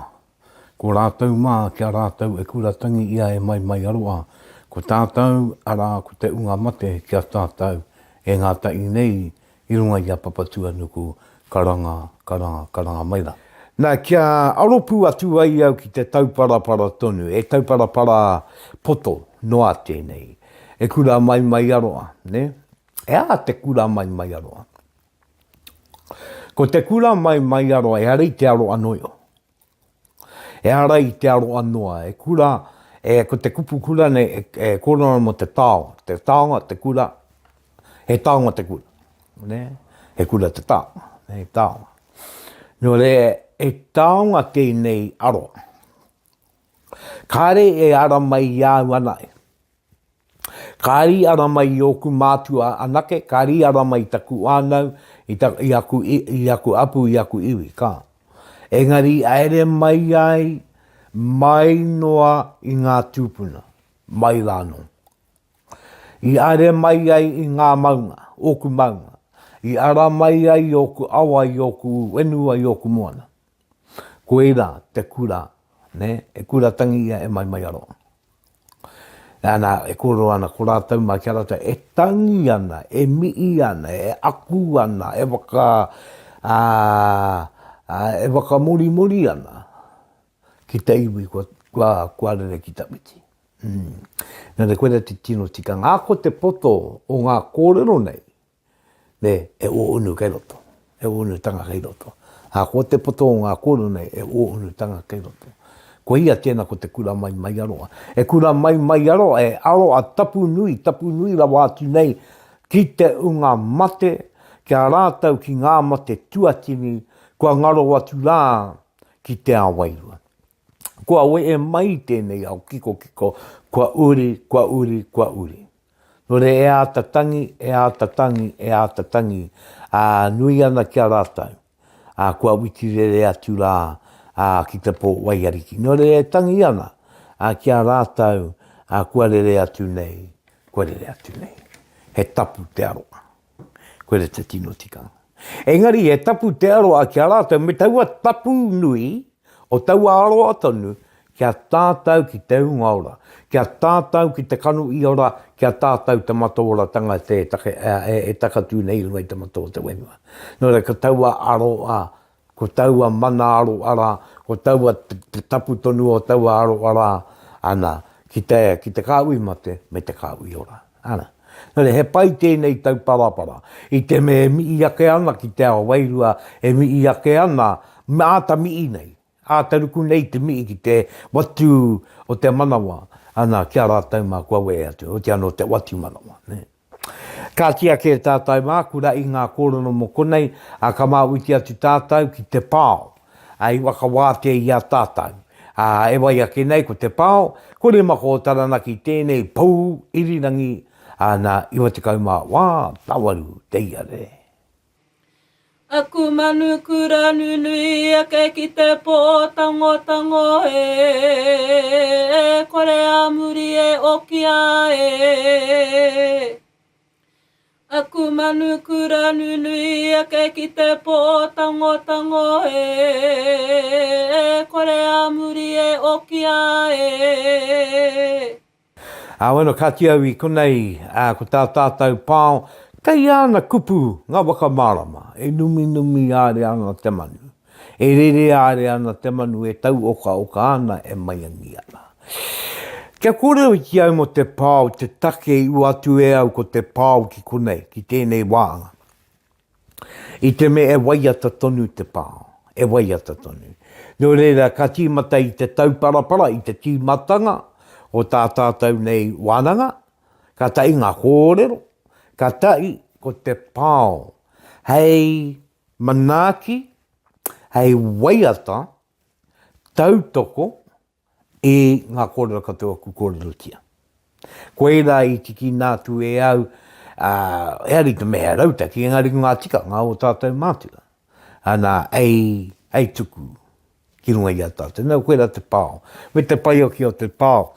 Ko rātou mā kia rātou e kuratangi ia e mai aroa. Ko tātou, ara ko te unga mate kia tātou, e ngā tai nei, I runga I a papatua nuku, karanga maira. Nā, kia aropu atu ai au ki te tauparapara tonu, e tauparapara poto noa tēnei. E kura mai aroa, ne? E a te kura mai aroa. Ko te kura mai aroa, e arei te aroa noio. E arei te aroa noa, e kura... ko te kupu kura nei e kōrero mo te tāonga. Te tāonga, te kura, he tāonga te kura. Ne? He kura te tāonga. He tāonga. Nō re, e tāonga tēnei aroa. Kāre e ara mai iau anai. Kāri ara mai I oku mātua anake, kāri ara mai taku ānau, I aku apu, I aku iwi, kā. Engari, aere mai ai, mai noa I ngā tūpuna, mai rāno. I are mai ai I ngā maunga, oku maunga. I ara mai ai I oku awa, I oku wenua, I oku moana. Ko e rā, te kura, ne? E kura tangi ia e mai aroa. Ana, e kōrero ana, ko rātou mā kia rātou, e tangi ana, e mii ana, e aku ana, e waka muri ana, ki te iwi kua rere ki ta miti. Nā re koera te tino tika, ngā ko te poto o ngā kōrero nei, e o unu kei roto, e o unu tanga kei roto. Ngā ko te poto o ngā kōrero nei, e o unu tanga kei roto. Ko ia tēnā ko te kura mai aroa. E kura mai aroa, e aroa tapu nui rawa atu nei, ki te unga mate, kia rātau ki ngā mate tuatini, kua ngaro atu rā ki te awairua. Kua we e mai tēnei au kiko, kua uri. No re e ātatangi, nui ana kia rātau, kua witirere atu rā, ki te pō waiariki. No re e tangi ana, kia rātau, kua rere atu nei. He tapu te aroa. Koe re te tino tikanga. Engari, he tapu te aroa kia rātau, me taua tapu nui, o taua aroa tonu, kia tātou ki te unga ora, kia tātou ki te kanu i ora, kia tātou te matoora tanga e takatū nei runga i te matoa te wenua. No re, ko taua aroa, ko taua mana aro ara, ko taua te tapu tonu o taua aro ara, ana, ki te kāui mate, me te kāui ora. Ana. No re, he pai tēnei tau parapara. I te me mii ake ana ki te ao wairua, e mii ake ana, me āta mii nei. Āta ruku nei te mii ki te watu o te manawa. Ana, kia rātau mā kua we atu, o te ano te watu manawa. Ne? Ka tia ke tātou mā, kura i ngā kōrero mo konei, ka mā witi atu tātou ki te pāo. I waka wāte i a tātou. E wai ake nei ko te pāo, kore mako o Taranaki tēnei pou irirangi, nā iwa te kaumā, wā, tawaru, te iare. Aku manu kura nunui ake ki te pō tango e, kore a muri e okia e. Aku manu kura nunui ake ki te pō tango e, kore a muri e okia e. Wano, ka tiau i konei, ko tā tātou pāo, kei ana kupu ngā waka marama, e numi āre ana te manu. E rere āre ana te manu, e tau oka ana, e maiangi ana. Kia kōrero ki au mo te pāo, te take i atu e au ko te pāo ki konei, ki tēnei wāhanga. I te me e waiata tonu te pāo, e waiata tonu. Nō reira, ka tīmata i te tau parapara, i te tīmatanga, o tā tātou nei wānanga, ka tai ngā kōrero, ka tai ko te pāo, hei manaaki, hei waiata, tautoko, e ngā kōrero katoa ku kōrero tia. Koera i tiki nātu e au, e ari te mea rauta, ki engari ngā tika, ngā o tātou mātua. Ana, ei tuku, ki runga i a tātou. Nau koera te pāo, me te pai o ki o te pāo.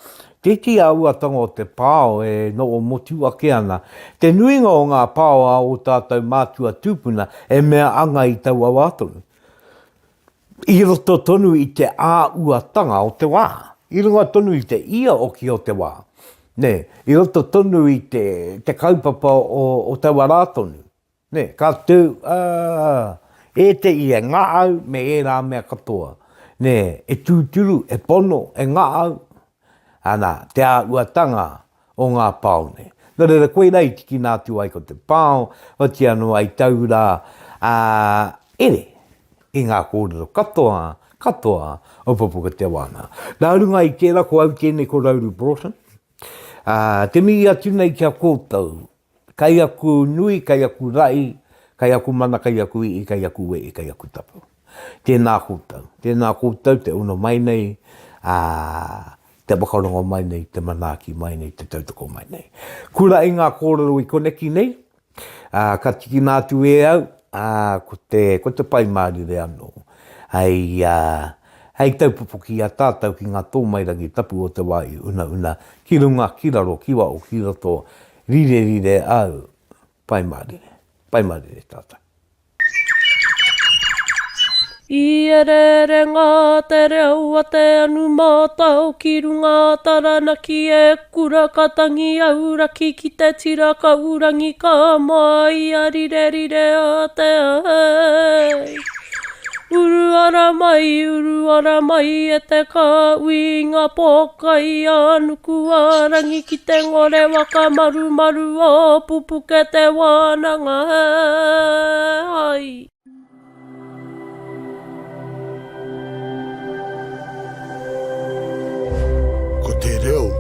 Te ti auatanga o te pāo e no o motu ake ana. Te nuinga o ngā pāo a o tātou mātua tūpuna e mea anga i tau awatonu. I roto tonu i te āuatanga o te wā. I runga tonu i te ia o ki o te wā. Ne, i roto tonu i te kaupapa o tau arātonu. Ne, ka tū, e te ia ngā au me e rā mea katoa. Ne, e tūturu, e pono, e ngā au. Ana, te āuatanga o ngā pāo ne. Nō reira, koe rei tiki nātu ai ko te pāo, o te anu ai taura, ere, i ngā kōrero katoa, o Pupuke Te Wānanga. Nā runga i tērā ko au tēnei ko Rauru Broughton. Te mi atu nei kia kōtau, kai aku nui, kai aku rai, kai aku mana, kai aku i, kai aku we, kai aku tapu. Tēnā kōtau, te uno mai nei, te wakarongo mai nei, te manaaki mai nei, te tautoko mai nei. Kura i ngā kōrero i koneki nei, ka tiki nātu e au, ko te pai mārire anō. Hei taupupuki a tātou ki ngā tōmairangi tapu o te wai, una, ki runga, ki raro, ki wao, ki roto, rire au, pai mārire tātou. I ere ngā te reo a te anu mātau ki runga Taranaki e kura katangi auraki ki te tira ka urangi ka mai a rire rire a te ai. Uru ara mai e te ka ui ngā pōkai a nuku arangi ki te ngore waka maru maru o Pupuke Te Wānanga ai. Ko te reo